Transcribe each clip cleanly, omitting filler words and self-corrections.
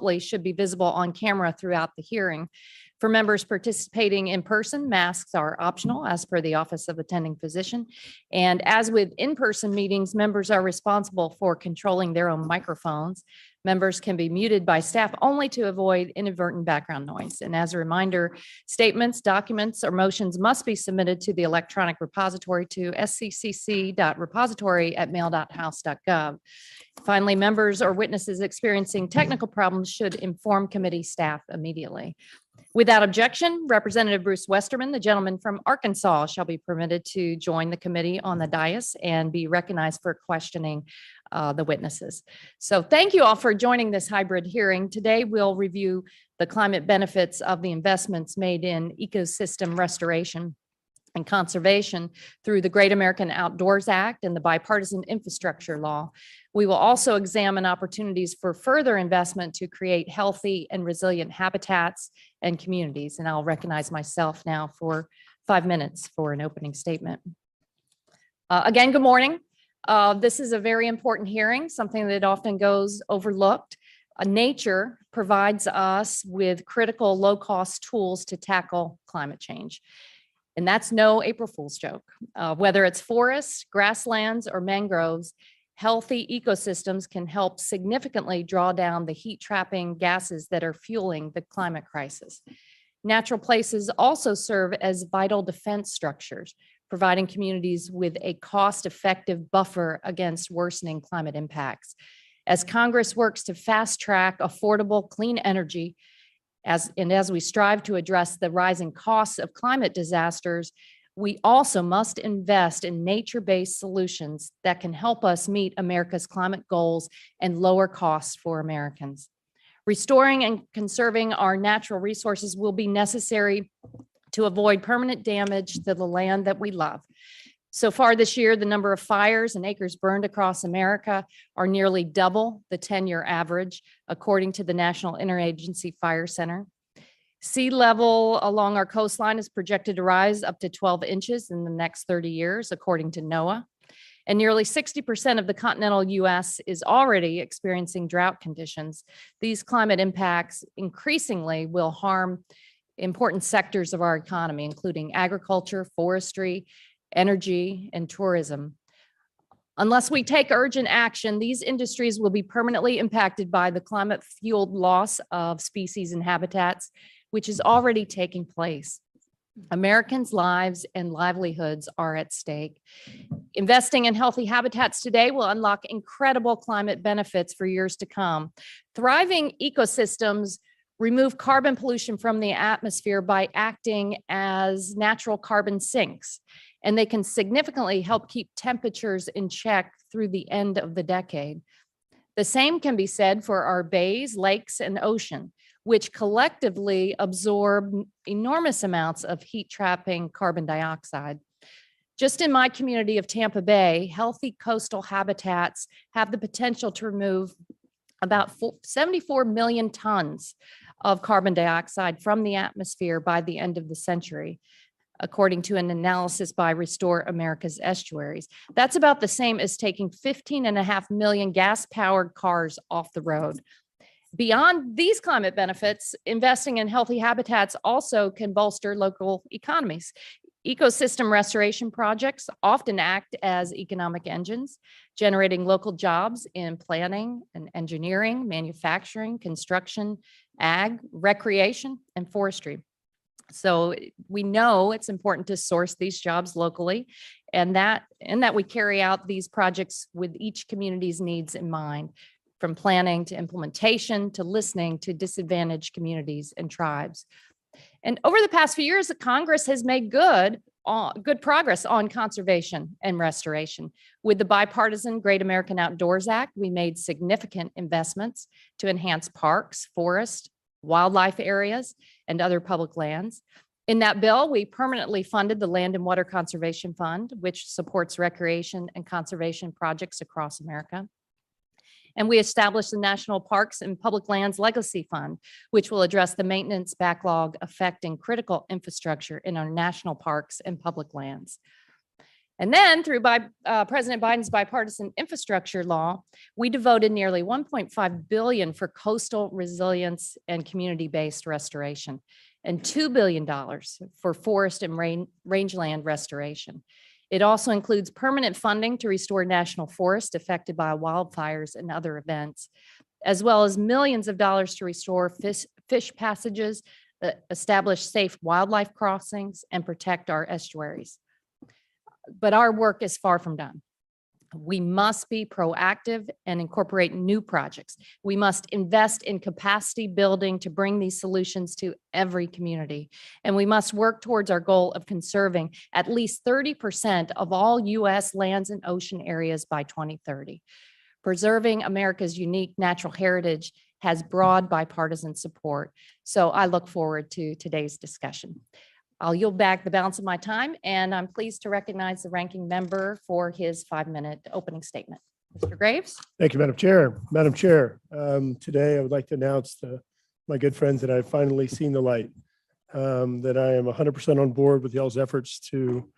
remotely should be visible on camera throughout the hearing. For members participating in person, masks are optional as per the Office of Attending Physician. And as with in-person meetings, members are responsible for controlling their own microphones. Members can be muted by staff only to avoid inadvertent background noise. And as a reminder, statements, documents, or motions must be submitted to the electronic repository to sccc.repository@mail.house.gov. Finally, members or witnesses experiencing technical problems should inform committee staff immediately. Without objection, Representative Bruce Westerman, the gentleman from Arkansas, shall be permitted to join the committee on the dais and be recognized for questioning the witnesses. So thank you all for joining this hybrid hearing. Today, we'll review the climate benefits of the investments made in ecosystem restoration and conservation through the Great American Outdoors Act and the Bipartisan Infrastructure Law. We will also examine opportunities for further investment to create healthy and resilient habitats and communities. And I'll recognize myself now for 5 minutes for an opening statement. Again, good morning. This is a very important hearing, something that often goes overlooked. Nature provides us with critical low-cost tools to tackle climate change. And that's no April Fool's joke. Whether it's forests, grasslands, or mangroves, healthy ecosystems can help significantly draw down the heat-trapping gases that are fueling the climate crisis. Natural places also serve as vital defense structures, providing communities with a cost-effective buffer against worsening climate impacts. As Congress works to fast-track affordable, clean energy, as we strive to address the rising costs of climate disasters, we also must invest in nature-based solutions that can help us meet America's climate goals and lower costs for Americans. Restoring and conserving our natural resources will be necessary to avoid permanent damage to the land that we love. So far this year, the number of fires and acres burned across America are nearly double the 10-year average, according to the National Interagency Fire Center. Sea level along our coastline is projected to rise up to 12 inches in the next 30 years, according to NOAA. And nearly 60% of the continental U.S. is already experiencing drought conditions. These climate impacts increasingly will harm important sectors of our economy, including agriculture, forestry, energy, and tourism. Unless we take urgent action, these industries will be permanently impacted by the climate-fueled loss of species and habitats, which is already taking place. Americans' lives and livelihoods are at stake. Investing in healthy habitats today will unlock incredible climate benefits for years to come. Thriving ecosystems remove carbon pollution from the atmosphere by acting as natural carbon sinks, and they can significantly help keep temperatures in check through the end of the decade. The same can be said for our bays, lakes, and ocean, which collectively absorb enormous amounts of heat-trapping carbon dioxide. Just in my community of Tampa Bay, healthy coastal habitats have the potential to remove about 74 million tons of carbon dioxide from the atmosphere by the end of the century, according to an analysis by Restore America's Estuaries. That's about the same as taking 15.5 million gas-powered cars off the road. Beyond these climate benefits, investing in healthy habitats also can bolster local economies. Ecosystem restoration projects often act as economic engines, generating local jobs in planning and engineering, manufacturing, construction, ag, recreation, and forestry. So we know it's important to source these jobs locally, and that we carry out these projects with each community's needs in mind, from planning to implementation to listening to disadvantaged communities and tribes. And over the past few years, the Congress has made good progress on conservation and restoration. With the Bipartisan Great American Outdoors Act, we made significant investments to enhance parks, forests, wildlife areas, and other public lands. In that bill, we permanently funded the Land and Water Conservation Fund, which supports recreation and conservation projects across America. And we established the National Parks and Public Lands Legacy Fund, which will address the maintenance backlog affecting critical infrastructure in our national parks and public lands. And then through President Biden's bipartisan infrastructure law, we devoted nearly $1.5 billion for coastal resilience and community-based restoration, and $2 billion for forest and rangeland restoration. It also includes permanent funding to restore national forests affected by wildfires and other events, as well as millions of dollars to restore fish passages, establish safe wildlife crossings, and protect our estuaries. But our work is far from done. We must be proactive and incorporate new projects. We must invest in capacity building to bring these solutions to every community. And we must work towards our goal of conserving at least 30% of all U.S. lands and ocean areas by 2030. Preserving America's unique natural heritage has broad bipartisan support. So I look forward to today's discussion. I'll yield back the balance of my time, and I'm pleased to recognize the ranking member for his 5-minute opening statement. Mr. Graves. Thank you, Madam Chair. Madam Chair, today I would like to announce to my good friends that I've finally seen the light, that I am 100% on board with y'all's efforts to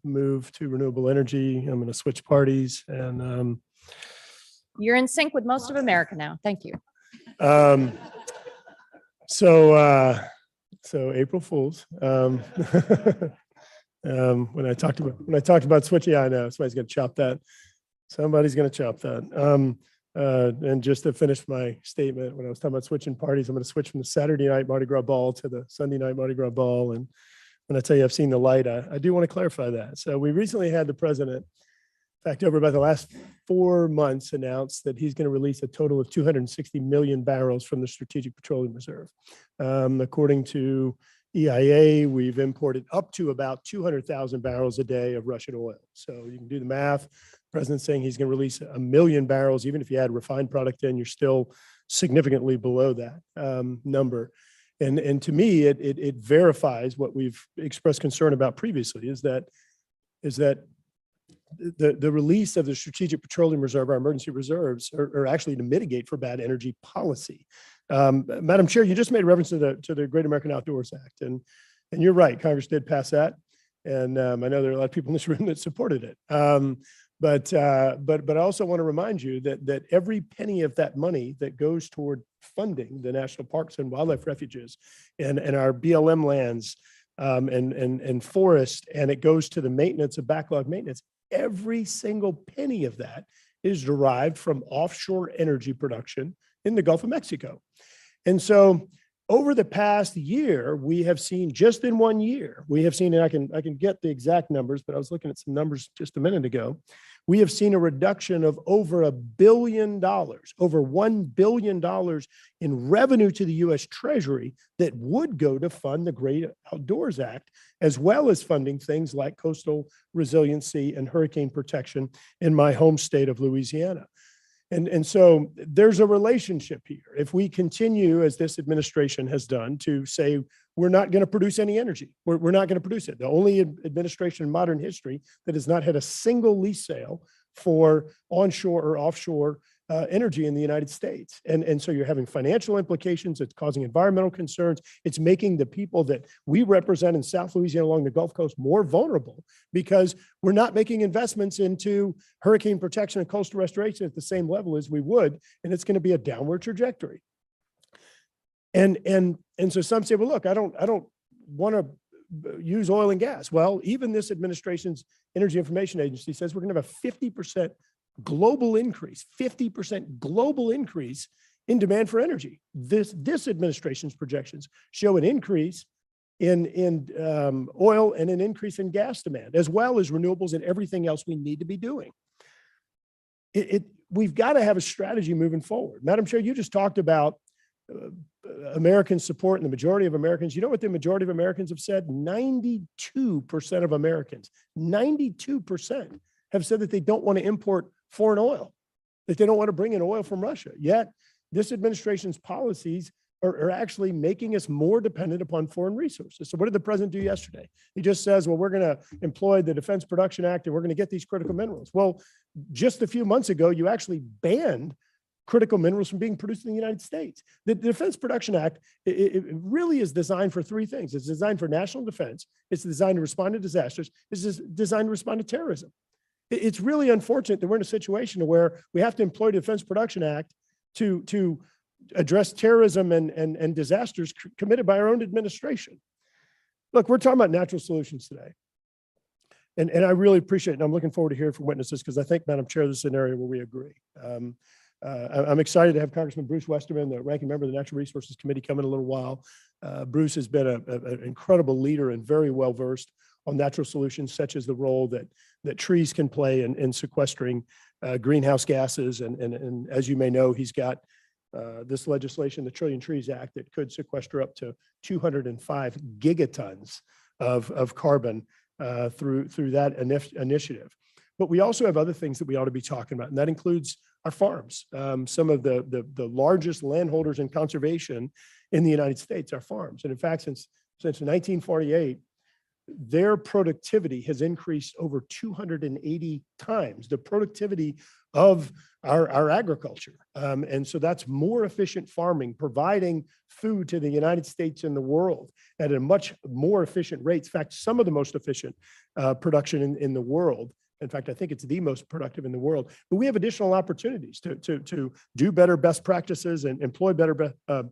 move to renewable energy. I'm going to switch parties, and You're in sync with most of America now. Thank you. So April Fools. When I talked about switching, I know somebody's going to chop that. Somebody's going to chop that. And just to finish my statement, when I was talking about switching parties, I'm going to switch from the Saturday night Mardi Gras ball to the Sunday night Mardi Gras ball. And when I tell you I've seen the light, I do want to clarify that. So we recently had the president, in fact, over about the last 4 months, announced that he's going to release a total of 260 million barrels from the Strategic Petroleum Reserve. According to EIA, we've imported up to about 200,000 barrels a day of Russian oil. So you can do the math. The president's saying he's going to release 1 million barrels. Even if you add refined product in, you're still significantly below that number. And to me, it verifies what we've expressed concern about previously, is that the release of the Strategic Petroleum Reserve, our emergency reserves, are actually to mitigate for bad energy policy. Madam Chair, you just made reference to the Great American Outdoors Act, and you're right, Congress did pass that, and I know there are a lot of people in this room that supported it. But I also want to remind you that every penny of that money that goes toward funding the national parks and wildlife refuges and our BLM lands and forest, and it goes to the maintenance of backlog maintenance, every single penny of that is derived from offshore energy production in the Gulf of Mexico. And so over the past year, we have seen, just in 1 year, we have seen, and I can get the exact numbers, but I was looking at some numbers just a minute ago. We have seen a reduction of over $1 billion, over $1 billion in revenue to the U.S. Treasury that would go to fund the Great Outdoors Act, as well as funding things like coastal resiliency and hurricane protection in my home state of Louisiana. And so there's a relationship here. If we continue, as this administration has done, to say we're not going to produce any energy, we're not going to produce it. The only administration in modern history that has not had a single lease sale for onshore or offshore energy in the United States. And so you're having financial implications. It's causing environmental concerns. It's making the people that we represent in South Louisiana along the Gulf Coast more vulnerable, because we're not making investments into hurricane protection and coastal restoration at the same level as we would, and it's going to be a downward trajectory. And so some say, well, look, I don't want to use oil and gas. Well, even this administration's Energy Information Agency says we're going to have a 50% global increase, 50% global increase in demand for energy. This administration's projections show an increase in oil and an increase in gas demand, as well as renewables and everything else we need to be doing. We've got to have a strategy moving forward. Madam Chair, you just talked about American support and the majority of Americans. You know what the majority of Americans have said? 92% of Americans, 92% have said that they don't want to import foreign oil, that they don't want to bring in oil from Russia. Yet this administration's policies are actually making us more dependent upon foreign resources. So what did the president do yesterday? He just says, well, we're going to employ the Defense Production Act and we're going to get these critical minerals. Well, just a few months ago, you actually banned critical minerals from being produced in the United States. The Defense Production Act, it really is designed for three things. It's designed for national defense. It's designed to respond to disasters. It's designed to respond to terrorism. It's really unfortunate that we're in a situation where we have to employ the Defense Production Act to address terrorism and disasters committed by our own administration. Look, we're talking about natural solutions today. And I really appreciate it. And I'm looking forward to hearing from witnesses because I think, Madam Chair, this is an area where we agree. I'm excited to have Congressman Bruce Westerman, the ranking member of the Natural Resources Committee, come in a little while. Bruce has been an incredible leader and very well versed on natural solutions, such as the role that trees can play in sequestering greenhouse gases. And as you may know, he's got this legislation, the Trillion Trees Act, that could sequester up to 205 gigatons of carbon through that initiative. But we also have other things that we ought to be talking about, and that includes our farms. Some of the largest landholders in conservation in the United States are farms. And in fact, since 1948, their productivity has increased over 280 times the productivity of our agriculture. And so that's more efficient farming, providing food to the United States and the world at a much more efficient rate. In fact, some of the most efficient production in the world. In fact, I think it's the most productive in the world. But we have additional opportunities to do better best practices and employ better, I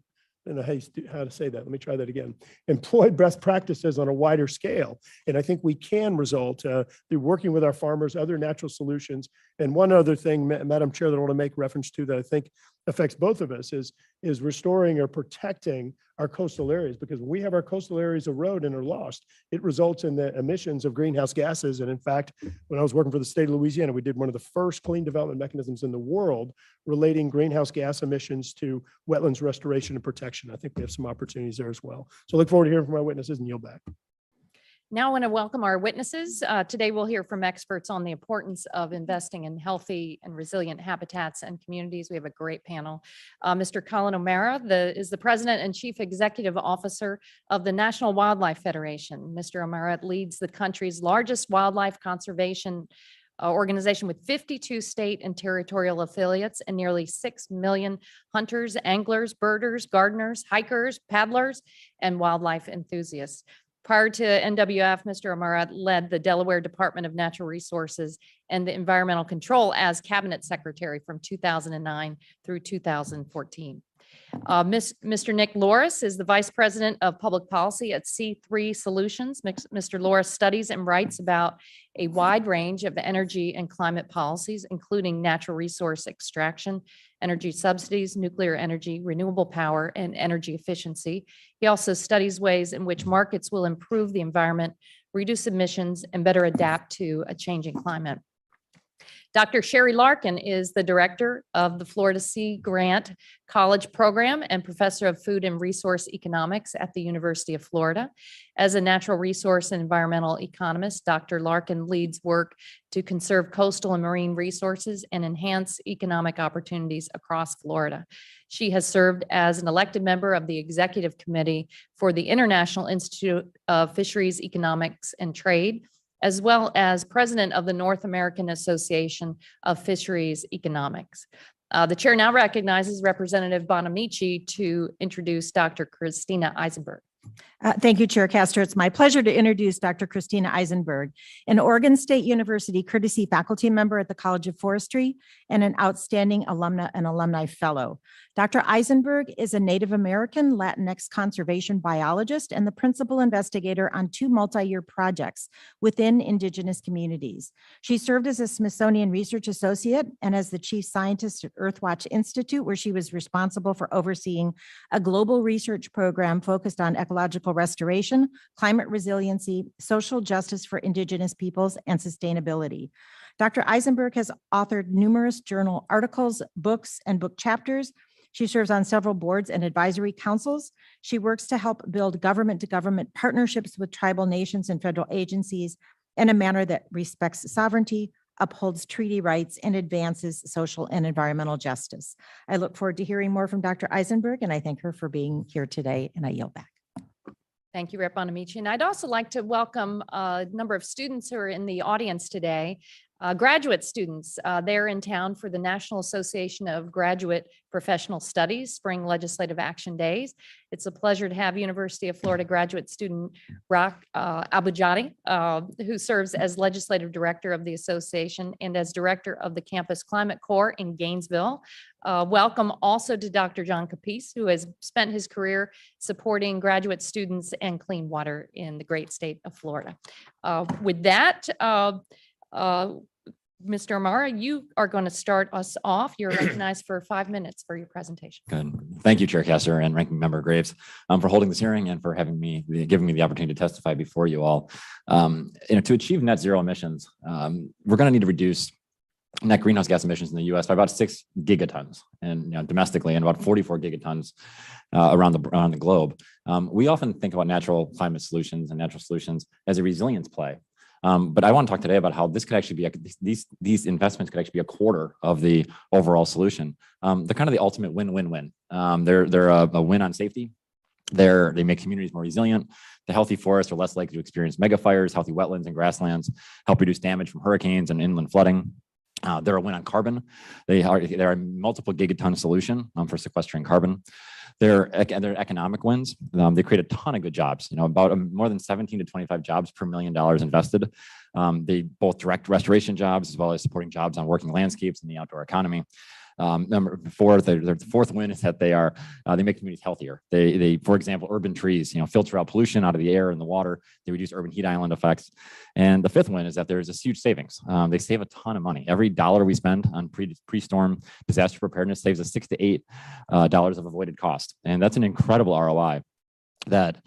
don't know how to say that. Let me try that again. Employ best practices on a wider scale. And I think we can result through working with our farmers, other natural solutions. And one other thing, Madam Chair, that I want to make reference to that I think affects both of us is restoring or protecting our coastal areas, because when we have our coastal areas erode and are lost, it results in the emissions of greenhouse gases. And in fact, when I was working for the state of Louisiana, we did one of the first clean development mechanisms in the world relating greenhouse gas emissions to wetlands restoration and protection. I think we have some opportunities there as well. So I look forward to hearing from our witnesses and yield back. Now I want to welcome our witnesses. Today we'll hear from experts on the importance of investing in healthy and resilient habitats and communities. We have a great panel. Mr. Colin O'Mara is the President and Chief Executive Officer of the National Wildlife Federation. Mr. O'Mara leads the country's largest wildlife conservation organization with 52 state and territorial affiliates and nearly 6 million hunters, anglers, birders, gardeners, hikers, paddlers, and wildlife enthusiasts. Prior to NWF, Mr. O'Mara led the Delaware Department of Natural Resources and Environmental Control as Cabinet Secretary from 2009 through 2014. Mr. Nick Loris is the Vice President of Public Policy at C3 Solutions. Mr. Loris studies and writes about a wide range of energy and climate policies, including natural resource extraction, energy subsidies, nuclear energy, renewable power, and energy efficiency. He also studies ways in which markets will improve the environment, reduce emissions, and better adapt to a changing climate. Dr. Sherry Larkin is the director of the Florida Sea Grant College Program and professor of food and resource economics at the University of Florida. As a natural resource and environmental economist, Dr. Larkin leads work to conserve coastal and marine resources and enhance economic opportunities across Florida. She has served as an elected member of the Executive Committee for the International Institute of Fisheries Economics and Trade, as well as president of the North American Association of Fisheries Economics. The chair now recognizes Representative Bonamici to introduce Dr. Christina Eisenberg. Thank you, Chair Castor. It's my pleasure to introduce Dr. Christina Eisenberg, an Oregon State University courtesy faculty member at the College of Forestry and an outstanding alumna and alumni fellow. Dr. Eisenberg is a Native American Latinx conservation biologist and the principal investigator on 2 multi-year projects within Indigenous communities. She served as a Smithsonian Research Associate and as the chief scientist at Earthwatch Institute, where she was responsible for overseeing a global research program focused on ecological restoration, climate resiliency, social justice for Indigenous peoples, and sustainability. Dr. Eisenberg has authored numerous journal articles, books, and book chapters. She serves on several boards and advisory councils. She works to help build government-to-government partnerships with tribal nations and federal agencies in a manner that respects sovereignty, upholds treaty rights, and advances social and environmental justice. I look forward to hearing more from Dr. Eisenberg, and I thank her for being here today, and I yield back. Thank you, Rep. Bonamici. And I'd also like to welcome a number of students who are in the audience today. Graduate students, they're in town for the National Association of Graduate Professional Studies Spring Legislative Action Days. It's a pleasure to have University of Florida graduate student Rock Abujadi, who serves as Legislative Director of the Association and as Director of the Campus Climate Corps in Gainesville. Welcome also to Dr. John Capice, who has spent his career supporting graduate students and clean water in the great state of Florida. With that, Mr. Amara, you are going to start us off. You're recognized for 5 minutes for your presentation. Good. Thank you, Chair Castor and Ranking Member Graves, for holding this hearing and for giving me the opportunity to testify before you all. To achieve net zero emissions, we're going to need to reduce net greenhouse gas emissions in the U.S. by about 6 gigatons, and domestically, and about 44 gigatons around the globe. We often think about natural climate solutions and natural solutions as a resilience play. But I want to talk today about how this could actually be these investments could actually be a quarter of the overall solution. They're kind of the ultimate win-win-win. They're a win on safety. They make communities more resilient. The healthy forests are less likely to experience mega fires. Healthy wetlands and grasslands help reduce damage from hurricanes and inland flooding. They're a win on carbon. They're a multiple gigaton solution for sequestering carbon. They're economic wins. They create a ton of good jobs, about more than 17 to 25 jobs per $1 million invested. They both direct restoration jobs as well as supporting jobs on working landscapes in the outdoor economy. Number four, the fourth win is that they make communities healthier. They, for example, urban trees, filter out pollution out of the air and the water. They reduce urban heat island effects. And the fifth win is that there's this huge savings. They save a ton of money. Every dollar we spend on pre-storm disaster preparedness saves us $6 to $8 of avoided cost. And that's an incredible ROI that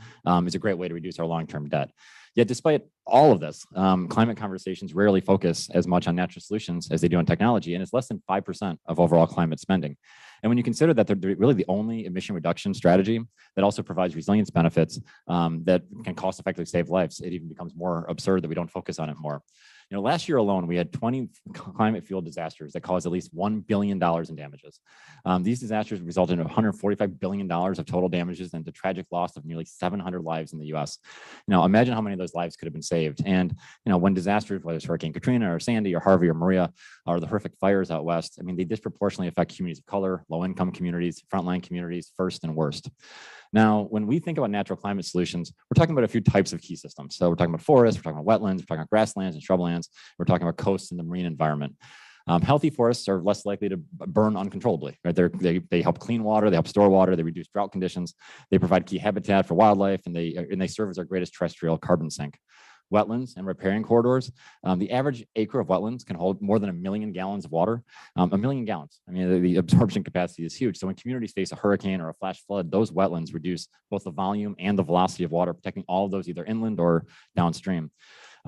is a great way to reduce our long-term debt. Yet despite all of this, climate conversations rarely focus as much on natural solutions as they do on technology, and it's less than 5% of overall climate spending. And when you consider that they're really the only emission reduction strategy that also provides resilience benefits that can cost effectively save lives, it even becomes more absurd that we don't focus on it more. Last year alone, we had 20 climate fueled disasters that caused at least $1 billion in damages. These disasters resulted in $145 billion of total damages and the tragic loss of nearly 700 lives in the US. Imagine how many of those lives could have been saved. And, when disasters, whether it's Hurricane Katrina or Sandy or Harvey or Maria, or the horrific fires out west, they disproportionately affect communities of color, low-income communities, frontline communities, first and worst. Now, when we think about natural climate solutions, we're talking about a few types of key systems. So we're talking about forests, we're talking about wetlands, we're talking about grasslands and shrublands, we're talking about coasts and the marine environment. Healthy forests are less likely to burn uncontrollably. Right? They help clean water, they help store water, they reduce drought conditions, they provide key habitat for wildlife, and they serve as our greatest terrestrial carbon sink. Wetlands and riparian corridors. The average acre of wetlands can hold more than 1 million gallons of water. 1 million gallons. The absorption capacity is huge. So when communities face a hurricane or a flash flood, those wetlands reduce both the volume and the velocity of water, protecting all of those either inland or downstream.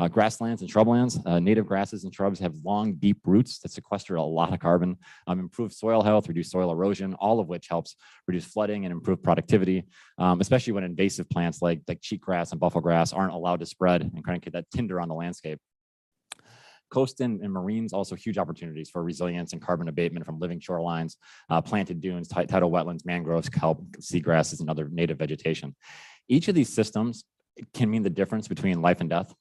Grasslands and shrublands, native grasses and shrubs have long, deep roots that sequester a lot of carbon, improve soil health, reduce soil erosion, all of which helps reduce flooding and improve productivity, especially when invasive plants like cheatgrass and buffalo grass aren't allowed to spread and kind of get that tinder on the landscape. Coast and marines, also huge opportunities for resilience and carbon abatement from living shorelines, planted dunes, tidal wetlands, mangroves, kelp, seagrasses, and other native vegetation. Each of these systems can mean the difference between life and death,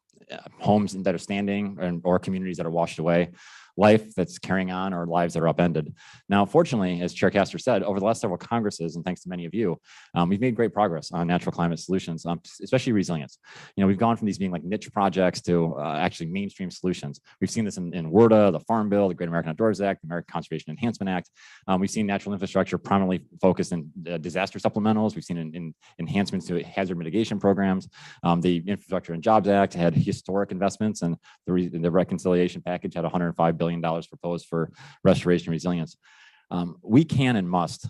homes that are standing or communities that are washed away, life that's carrying on, or lives that are upended. Now, fortunately, as Chair Castor said, over the last several Congresses, and thanks to many of you, we've made great progress on natural climate solutions, especially resilience. We've gone from these being like niche projects to actually mainstream solutions. We've seen this in WRDA, the Farm Bill, the Great American Outdoors Act, the American Conservation Enhancement Act. We've seen natural infrastructure prominently focused in disaster supplementals. We've seen in enhancements to hazard mitigation programs. The Infrastructure and Jobs Act had historic investments, and the reconciliation package had $105 billion proposed for restoration and resilience. We can and must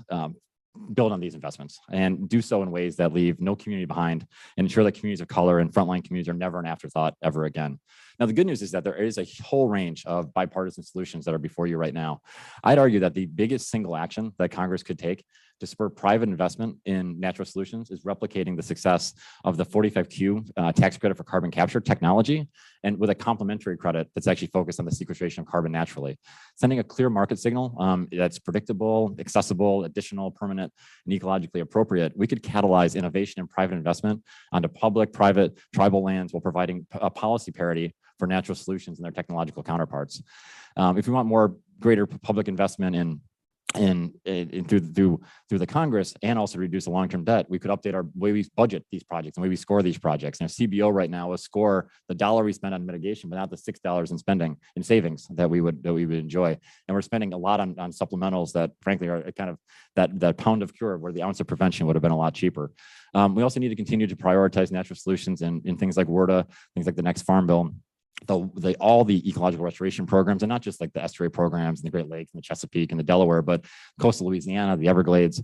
build on these investments and do so in ways that leave no community behind and ensure that communities of color and frontline communities are never an afterthought ever again. Now, the good news is that there is a whole range of bipartisan solutions that are before you right now. I'd argue that the biggest single action that Congress could take to spur private investment in natural solutions is replicating the success of the 45Q tax credit for carbon capture technology, and with a complementary credit that's actually focused on the sequestration of carbon naturally. Sending a clear market signal that's predictable, accessible, additional, permanent, and ecologically appropriate, we could catalyze innovation and private investment onto public, private, tribal lands while providing a policy parity for natural solutions and their technological counterparts. If we want greater public investment through the Congress and also reduce the long-term debt, we could update our way we budget these projects and way we score these projects. And our CBO right now will score the dollar we spend on mitigation, but not the $6 in savings that we would enjoy. And we're spending a lot on supplementals that frankly are kind of that pound of cure where the ounce of prevention would have been a lot cheaper. We also need to continue to prioritize natural solutions in things like WRDA, things like the next Farm Bill. All the ecological restoration programs, and not just like the estuary programs in the Great Lakes and the Chesapeake and the Delaware, but coastal Louisiana, the Everglades,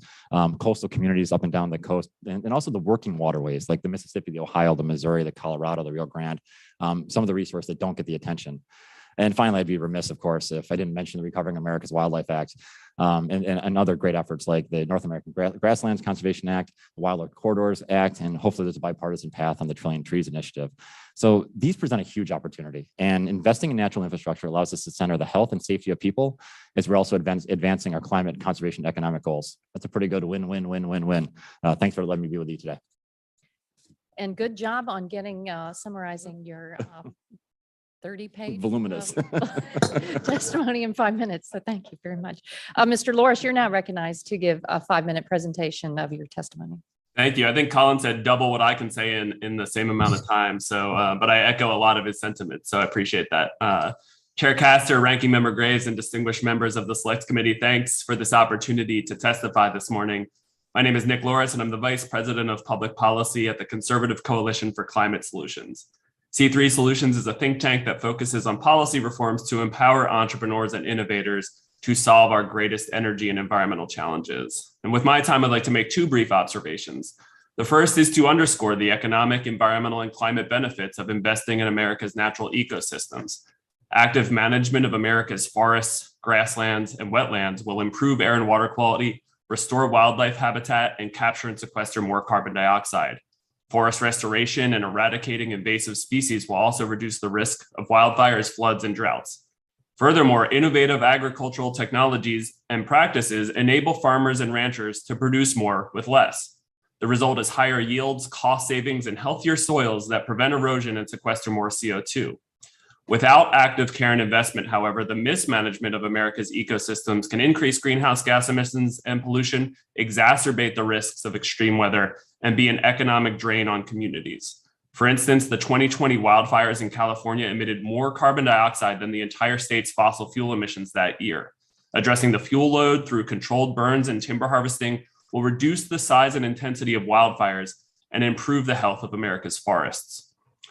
coastal communities up and down the coast, and also the working waterways like the Mississippi, the Ohio, the Missouri, the Colorado, the Rio Grande, some of the resources that don't get the attention. And finally, I'd be remiss, of course, if I didn't mention the Recovering America's Wildlife Act and other great efforts like the North American Grasslands Conservation Act, the Wildlife Corridors Act, and hopefully there's a bipartisan path on the Trillion Trees Initiative. So these present a huge opportunity, and investing in natural infrastructure allows us to center the health and safety of people as we're also advancing our climate conservation economic goals. That's a pretty good win-win-win-win-win. Thanks for letting me be with you today. And good job on getting summarizing your 30-page voluminous testimony in 5 minutes. So thank you very much. Mr. Loris, you're now recognized to give a 5-minute presentation of your testimony. Thank you. I think Colin said double what I can say in the same amount of time. So, but I echo a lot of his sentiments. So I appreciate that. Chair Castor, Ranking Member Graves, and distinguished members of the Select Committee, thanks for this opportunity to testify this morning. My name is Nick Loris, and I'm the Vice President of Public Policy at the Conservative Coalition for Climate Solutions. C3 Solutions is a think tank that focuses on policy reforms to empower entrepreneurs and innovators to solve our greatest energy and environmental challenges. And with my time, I'd like to make 2 brief observations. The first is to underscore the economic, environmental, and climate benefits of investing in America's natural ecosystems. Active management of America's forests, grasslands, and wetlands will improve air and water quality, restore wildlife habitat, and capture and sequester more carbon dioxide. Forest restoration and eradicating invasive species will also reduce the risk of wildfires, floods, and droughts. Furthermore, innovative agricultural technologies and practices enable farmers and ranchers to produce more with less. The result is higher yields, cost savings, and healthier soils that prevent erosion and sequester more CO2. Without active care and investment, however, the mismanagement of America's ecosystems can increase greenhouse gas emissions and pollution, exacerbate the risks of extreme weather, and be an economic drain on communities. For instance, the 2020 wildfires in California emitted more carbon dioxide than the entire state's fossil fuel emissions that year. Addressing the fuel load through controlled burns and timber harvesting will reduce the size and intensity of wildfires and improve the health of America's forests.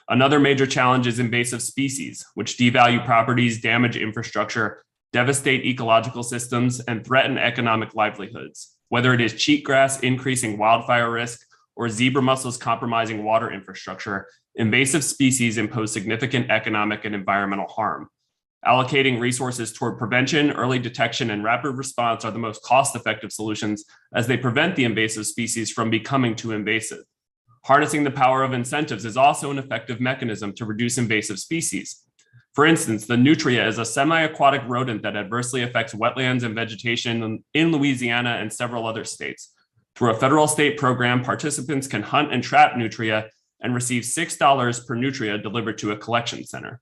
Another major challenge is invasive species, which devalue properties, damage infrastructure, devastate ecological systems, and threaten economic livelihoods. Whether it is cheatgrass increasing wildfire risk or zebra mussels compromising water infrastructure, invasive species impose significant economic and environmental harm. Allocating resources toward prevention, early detection, and rapid response are the most cost-effective solutions as they prevent the invasive species from becoming too invasive. Harnessing the power of incentives is also an effective mechanism to reduce invasive species. For instance, the nutria is a semi-aquatic rodent that adversely affects wetlands and vegetation in Louisiana and several other states. Through a federal state program, participants can hunt and trap nutria and receive $6 per nutria delivered to a collection center.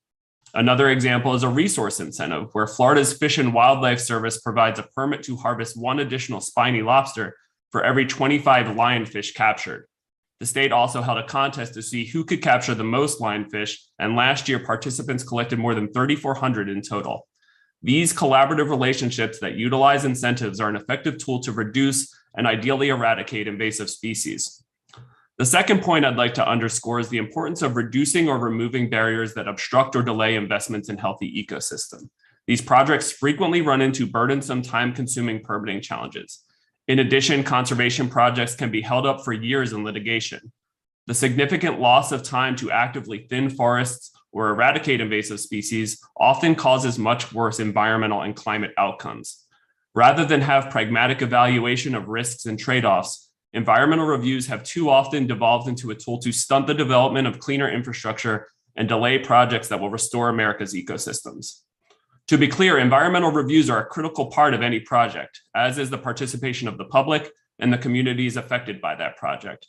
Another example is a resource incentive, where Florida's Fish and Wildlife Service provides a permit to harvest 1 additional spiny lobster for every 25 lionfish captured. The state also held a contest to see who could capture the most lionfish, and last year participants collected more than 3,400 in total. These collaborative relationships that utilize incentives are an effective tool to reduce and ideally eradicate invasive species. The second point I'd like to underscore is the importance of reducing or removing barriers that obstruct or delay investments in healthy ecosystem. These projects frequently run into burdensome, time-consuming permitting challenges. In addition, conservation projects can be held up for years in litigation. The significant loss of time to actively thin forests or eradicate invasive species often causes much worse environmental and climate outcomes. Rather than have pragmatic evaluation of risks and trade-offs, environmental reviews have too often devolved into a tool to stunt the development of cleaner infrastructure and delay projects that will restore America's ecosystems. To be clear, environmental reviews are a critical part of any project, as is the participation of the public and the communities affected by that project.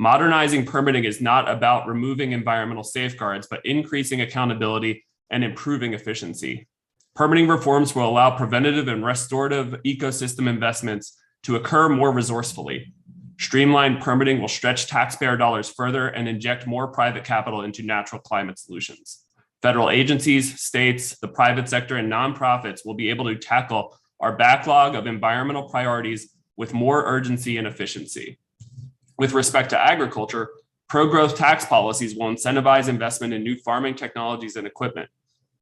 Modernizing permitting is not about removing environmental safeguards, but increasing accountability and improving efficiency. Permitting reforms will allow preventative and restorative ecosystem investments to occur more resourcefully. Streamlined permitting will stretch taxpayer dollars further and inject more private capital into natural climate solutions. Federal agencies, states, the private sector, and nonprofits will be able to tackle our backlog of environmental priorities with more urgency and efficiency. With respect to agriculture, pro-growth tax policies will incentivize investment in new farming technologies and equipment,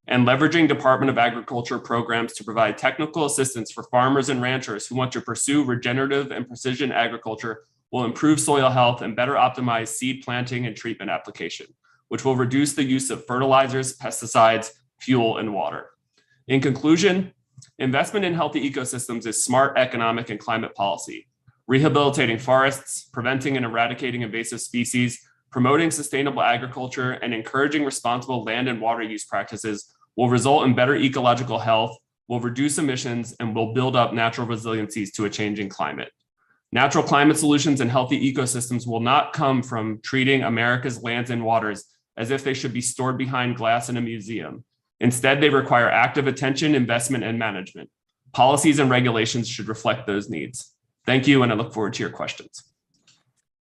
and leveraging Department of Agriculture programs to provide technical assistance for farmers and ranchers who want to pursue regenerative and precision agriculture will improve soil health and better optimize seed planting and treatment application, which will reduce the use of fertilizers, pesticides, fuel, and water. In conclusion, investment in healthy ecosystems is smart economic and climate policy. Rehabilitating forests, preventing and eradicating invasive species, promoting sustainable agriculture, and encouraging responsible land and water use practices will result in better ecological health, will reduce emissions, and will build up natural resiliencies to a changing climate. Natural climate solutions and healthy ecosystems will not come from treating America's lands and waters as if they should be stored behind glass in a museum. Instead, they require active attention, investment, and management. Policies and regulations should reflect those needs. Thank you, and I look forward to your questions.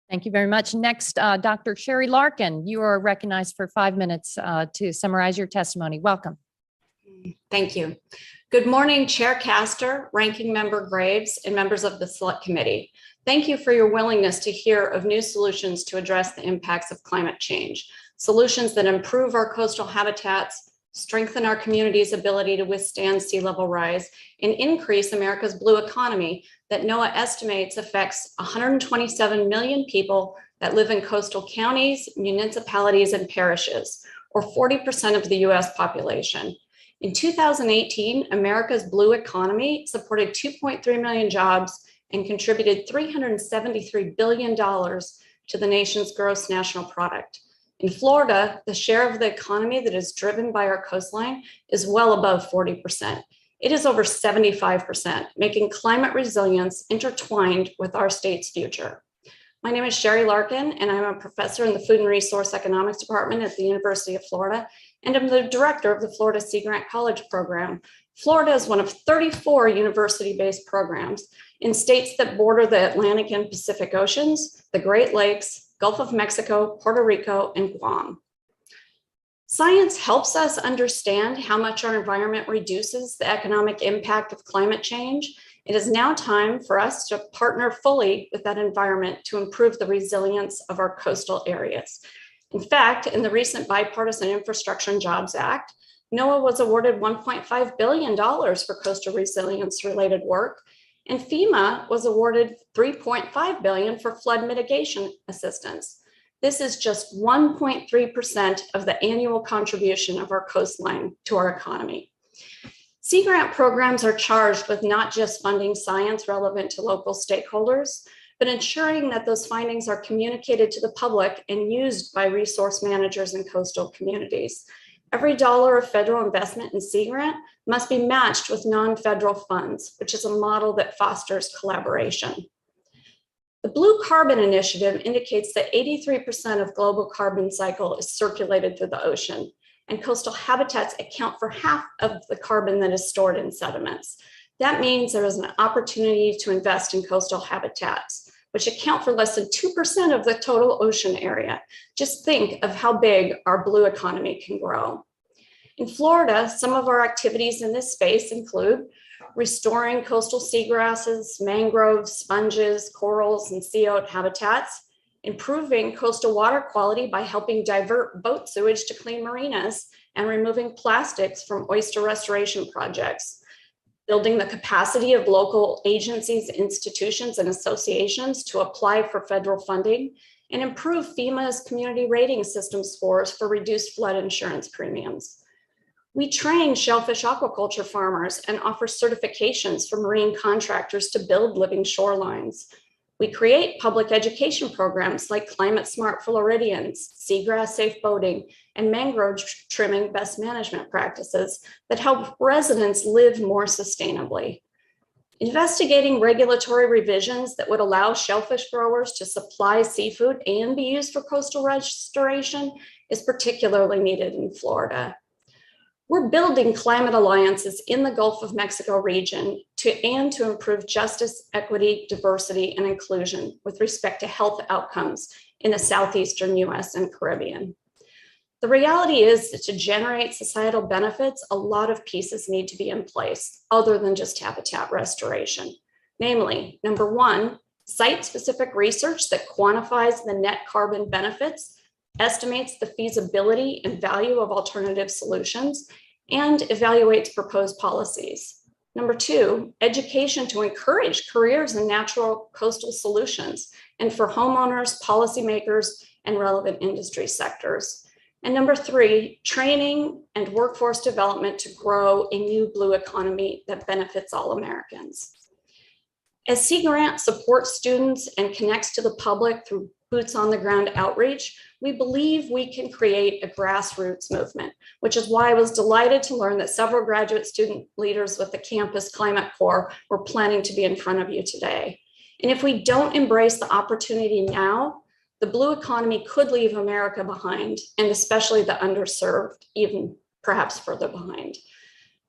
Thank you very much. Next, Dr. Sherry Larkin, you are recognized for 5 minutes to summarize your testimony. Welcome. Thank you. Good morning, Chair Castor, Ranking Member Graves, and members of the Select Committee. Thank you for your willingness to hear of new solutions to address the impacts of climate change, solutions that improve our coastal habitats, strengthen our community's ability to withstand sea level rise, and increase America's blue economy that NOAA estimates affects 127 million people that live in coastal counties, municipalities, and parishes, or 40% of the US population. In 2018, America's blue economy supported 2.3 million jobs and contributed $373 billion to the nation's gross national product. In Florida, the share of the economy that is driven by our coastline is well above 40%. It is over 75%, making climate resilience intertwined with our state's future. My name is Sherry Larkin, and I'm a professor in the Food and Resource Economics Department at the University of Florida, and I'm the director of the Florida Sea Grant College program. Florida is one of 34 university-based programs in states that border the Atlantic and Pacific Oceans, the Great Lakes, Gulf of Mexico, Puerto Rico, and Guam. Science helps us understand how much our environment reduces the economic impact of climate change. It is now time for us to partner fully with that environment to improve the resilience of our coastal areas. In fact, in the recent Bipartisan Infrastructure and Jobs Act, NOAA was awarded $1.5 billion for coastal resilience related work, and FEMA was awarded $3.5 billion for flood mitigation assistance. This is just 1.3% of the annual contribution of our coastline to our economy. Sea grant programs are charged with not just funding science relevant to local stakeholders, but ensuring that those findings are communicated to the public and used by resource managers in coastal communities. Every dollar of federal investment in sea grant must be matched with non-federal funds, which is a model that fosters collaboration. The Blue Carbon Initiative indicates that 83% of global carbon cycle is circulated through the ocean, and coastal habitats account for half of the carbon that is stored in sediments. That means there is an opportunity to invest in coastal habitats, which account for less than 2% of the total ocean area. Just think of how big our blue economy can grow. In Florida, some of our activities in this space include restoring coastal seagrasses, mangroves, sponges, corals, and sea oat habitats, improving coastal water quality by helping divert boat sewage to clean marinas, and removing plastics from oyster restoration projects, building the capacity of local agencies, institutions, and associations to apply for federal funding, and improve FEMA's community rating system scores for reduced flood insurance premiums. We train shellfish aquaculture farmers and offer certifications for marine contractors to build living shorelines. We create public education programs like Climate Smart Floridians, seagrass safe boating, and mangrove trimming best management practices that help residents live more sustainably. Investigating regulatory revisions that would allow shellfish growers to supply seafood and be used for coastal restoration is particularly needed in Florida. We're building climate alliances in the Gulf of Mexico region to improve justice, equity, diversity, and inclusion with respect to health outcomes in the southeastern US and Caribbean. The reality is that to generate societal benefits, a lot of pieces need to be in place other than just habitat restoration. Namely, number one, site-specific research that quantifies the net carbon benefits, estimates the feasibility and value of alternative solutions, and evaluates proposed policies. Number two, education to encourage careers in natural coastal solutions and for homeowners, policymakers, and relevant industry sectors. And number three, training and workforce development to grow a new blue economy that benefits all Americans. As Sea Grant supports students and connects to the public through boots on the ground outreach, we believe we can create a grassroots movement, which is why I was delighted to learn that several graduate student leaders with the Campus Climate Corps were planning to be in front of you today. And if we don't embrace the opportunity now, the blue economy could leave America behind, and especially the underserved, even perhaps further behind.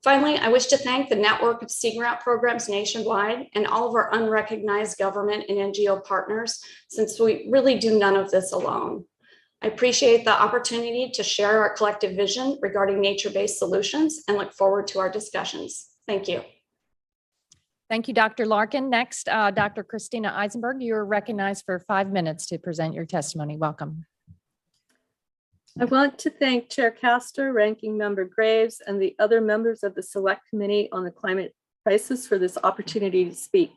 Finally, I wish to thank the network of Sea Grant programs nationwide and all of our unrecognized government and NGO partners, since we really do none of this alone. I appreciate the opportunity to share our collective vision regarding nature-based solutions and look forward to our discussions. Thank you. Thank you, Dr. Larkin. Next, Dr. Christina Eisenberg, you're recognized for 5 minutes to present your testimony. Welcome. I want to thank Chair Castor, Ranking Member Graves, and the other members of the Select Committee on the Climate Crisis for this opportunity to speak.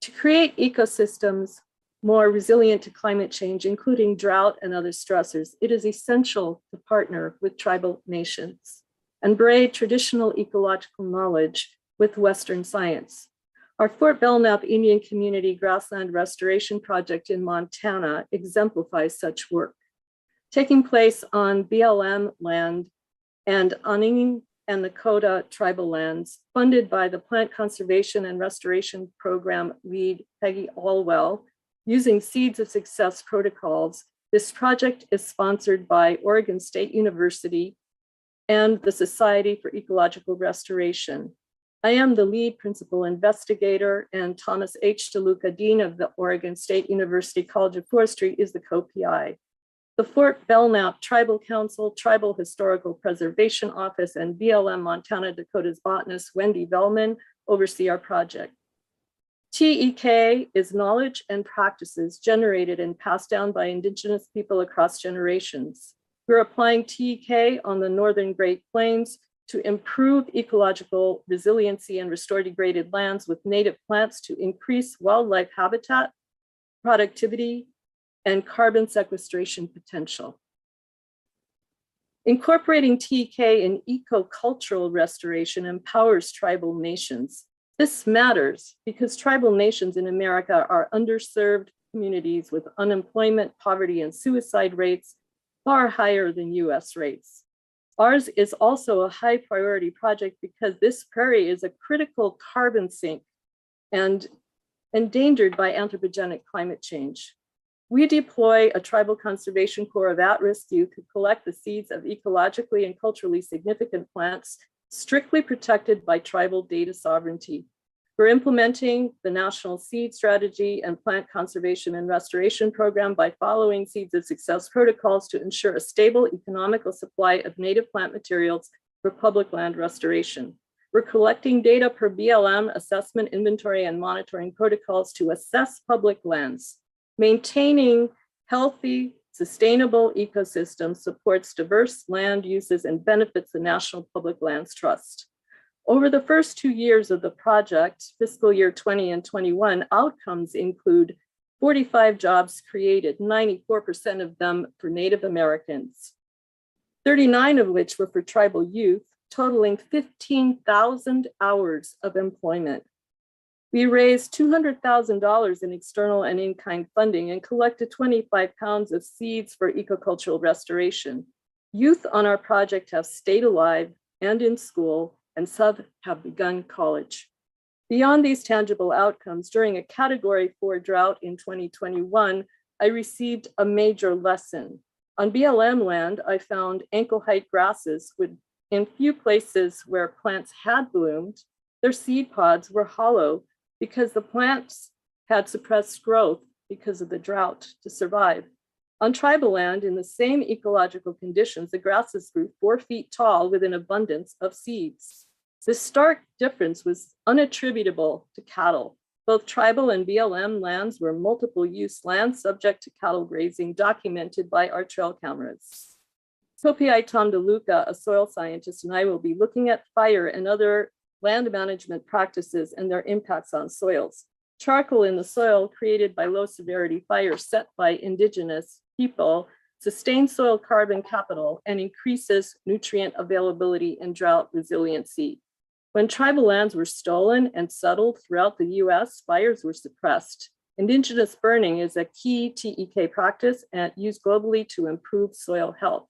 To create ecosystems more resilient to climate change, including drought and other stressors, it is essential to partner with tribal nations and braid traditional ecological knowledge with Western science. Our Fort Belknap Indian Community Grassland Restoration Project in Montana exemplifies such work. Taking place on BLM land and Aning and Nakota tribal lands, funded by the Plant Conservation and Restoration Program lead Peggy Allwell, using Seeds of Success protocols, this project is sponsored by Oregon State University and the Society for Ecological Restoration. I am the lead principal investigator, and Thomas H. DeLuca, Dean of the Oregon State University College of Forestry, is the co-PI. The Fort Belknap Tribal Council, Tribal Historical Preservation Office, and BLM Montana Dakota's botanist, Wendy Vellman, oversee our project. TEK is knowledge and practices generated and passed down by Indigenous people across generations. We're applying TEK on the Northern Great Plains to improve ecological resiliency and restore degraded lands with native plants to increase wildlife habitat, productivity, and carbon sequestration potential. Incorporating TEK in ecocultural restoration empowers tribal nations. This matters because tribal nations in America are underserved communities with unemployment, poverty, and suicide rates far higher than US rates. Ours is also a high priority project because this prairie is a critical carbon sink and endangered by anthropogenic climate change. We deploy a tribal conservation corps of at-risk youth who collect the seeds of ecologically and culturally significant plants strictly protected by tribal data sovereignty. We're implementing the National Seed Strategy and Plant Conservation and Restoration Program by following Seeds of Success protocols to ensure a stable, economical supply of native plant materials for public land restoration. We're collecting data per BLM assessment, inventory, and monitoring protocols to assess public lands. Maintaining healthy, sustainable ecosystems supports diverse land uses and benefits the National Public Lands Trust. Over the first 2 years of the project, fiscal year 20 and 21, outcomes include 45 jobs created, 94% of them for Native Americans, 39 of which were for tribal youth, totaling 15,000 hours of employment. We raised $200,000 in external and in-kind funding and collected 25 pounds of seeds for ecocultural restoration. Youth on our project have stayed alive and in school, and some have begun college. Beyond these tangible outcomes, during a Category 4 drought in 2021, I received a major lesson. On BLM land, I found ankle-height grasses in few places where plants had bloomed, their seed pods were hollow because the plants had suppressed growth because of the drought to survive. On tribal land, in the same ecological conditions, the grasses grew 4 feet tall with an abundance of seeds. This stark difference was unattributable to cattle. Both tribal and BLM lands were multiple use lands subject to cattle grazing, documented by our trail cameras. Kopiai Tom DeLuca, a soil scientist, and I will be looking at fire and other land management practices and their impacts on soils. Charcoal in the soil created by low severity fires set by indigenous people sustains soil carbon capital and increases nutrient availability and drought resiliency. When tribal lands were stolen and settled throughout the US, fires were suppressed. Indigenous burning is a key TEK practice and used globally to improve soil health.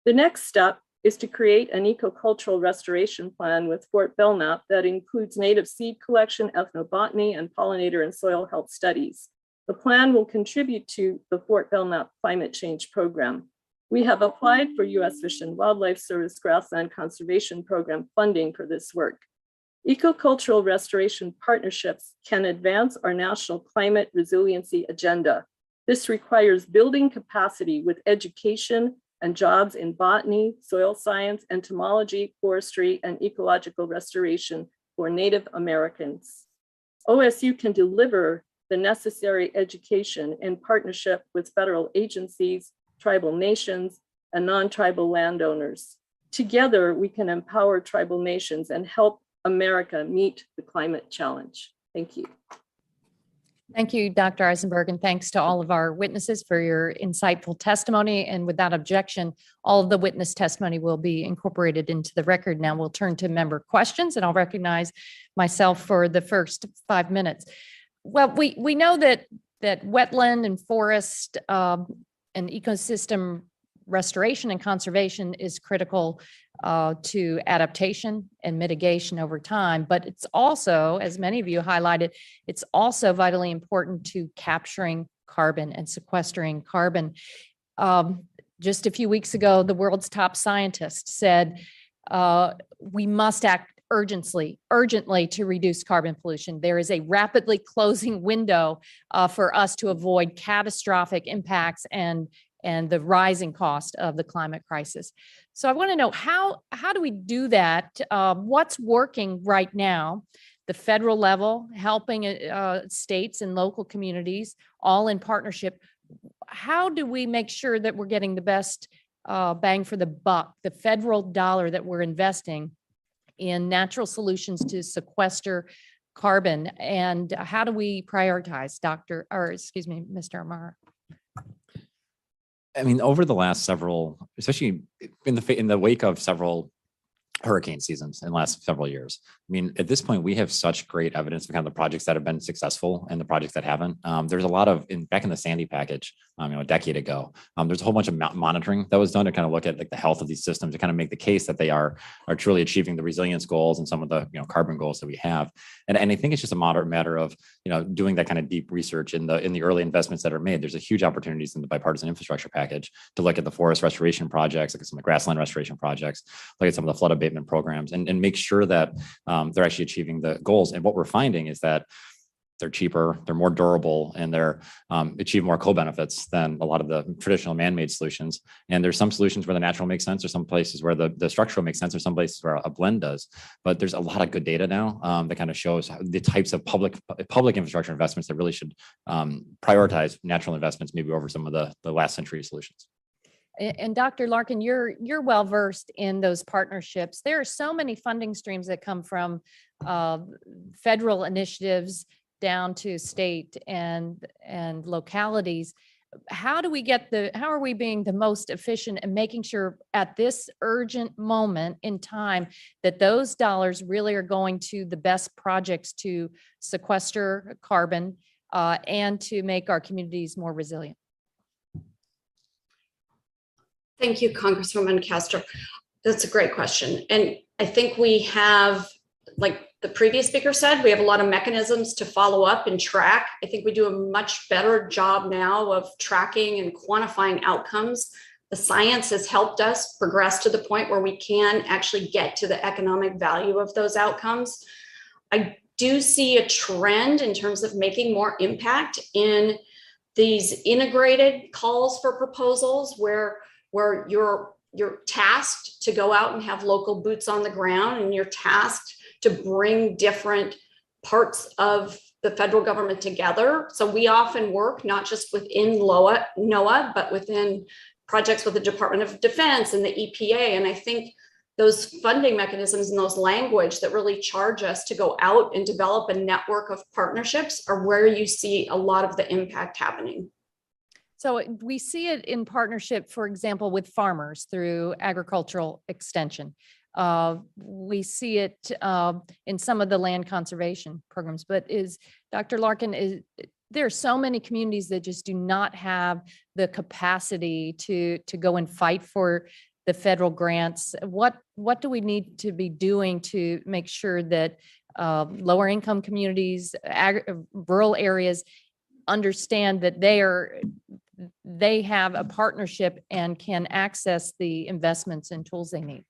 The next step is to create an ecocultural restoration plan with Fort Belknap that includes native seed collection, ethnobotany, and pollinator and soil health studies. The plan will contribute to the Fort Belknap climate change program. We have applied for US Fish and Wildlife Service Grassland Conservation Program funding for this work. Ecocultural restoration partnerships can advance our national climate resiliency agenda. This requires building capacity with education and jobs in botany, soil science, entomology, forestry, and ecological restoration for Native Americans. OSU can deliver the necessary education in partnership with federal agencies, tribal nations, and non-tribal landowners. Together, we can empower tribal nations and help America meet the climate challenge. Thank you. Thank you, Dr. Eisenberg, and thanks to all of our witnesses for your insightful testimony. And without objection, all of the witness testimony will be incorporated into the record. Now we'll turn to member questions, and I'll recognize myself for the first 5 minutes. Well, we know that wetland and forest and ecosystem restoration and conservation is critical to adaptation and mitigation over time. But it's also, as many of you highlighted, it's also vitally important to capturing carbon and sequestering carbon. Just a few weeks ago, the world's top scientist said we must act urgently to reduce carbon pollution. There is a rapidly closing window for us to avoid catastrophic impacts and the rising cost of the climate crisis. So I want to know how do we do that? What's working right now? The federal level, helping states and local communities, all in partnership. How do we make sure that we're getting the best bang for the buck, the federal dollar that we're investing in natural solutions to sequester carbon? And how do we prioritize, Mr. Amara? I mean, over the last several, especially in the wake of several hurricane seasons in the last several years. I mean, at this point, we have such great evidence of kind of the projects that have been successful and the projects that haven't. There's a lot of, back in the Sandy package, a decade ago, there's a whole bunch of monitoring that was done to kind of look at like the health of these systems to kind of make the case that they are truly achieving the resilience goals and some of the carbon goals that we have. And I think it's just a matter of doing that kind of deep research in the early investments that are made. There's a huge opportunities in the bipartisan infrastructure package to look at the forest restoration projects, look at some of the grassland restoration projects, look at some of the flood abatement programs, and make sure that they're actually achieving the goals. And what we're finding is that they're cheaper, they're more durable, and they're achieve more co-benefits than a lot of the traditional man-made solutions. And there's some solutions where the natural makes sense, or some places where the structural makes sense, or some places where a blend does. But there's a lot of good data now that kind of shows the types of public infrastructure investments that really should prioritize natural investments maybe over some of the last century solutions. And Dr. Larkin, you're well versed in those partnerships. There are so many funding streams that come from federal initiatives down to state and localities. How are we being the most efficient and making sure at this urgent moment in time that those dollars really are going to the best projects to sequester carbon and to make our communities more resilient? Thank you, Congresswoman Castor. That's a great question. And I think we have, like the previous speaker said, we have a lot of mechanisms to follow up and track. I think we do a much better job now of tracking and quantifying outcomes. The science has helped us progress to the point where we can actually get to the economic value of those outcomes. I do see a trend in terms of making more impact in these integrated calls for proposals where you're tasked to go out and have local boots on the ground, and you're tasked to bring different parts of the federal government together. So we often work not just within NOAA, but within projects with the Department of Defense and the EPA. And I think those funding mechanisms and those language that really charge us to go out and develop a network of partnerships are where you see a lot of the impact happening. So we see it in partnership, for example, with farmers through agricultural extension. We see it in some of the land conservation programs, but Dr. Larkin, there are so many communities that just do not have the capacity to go and fight for the federal grants. What do we need to be doing to make sure that lower income communities, rural areas understand that they have a partnership and can access the investments and tools they need?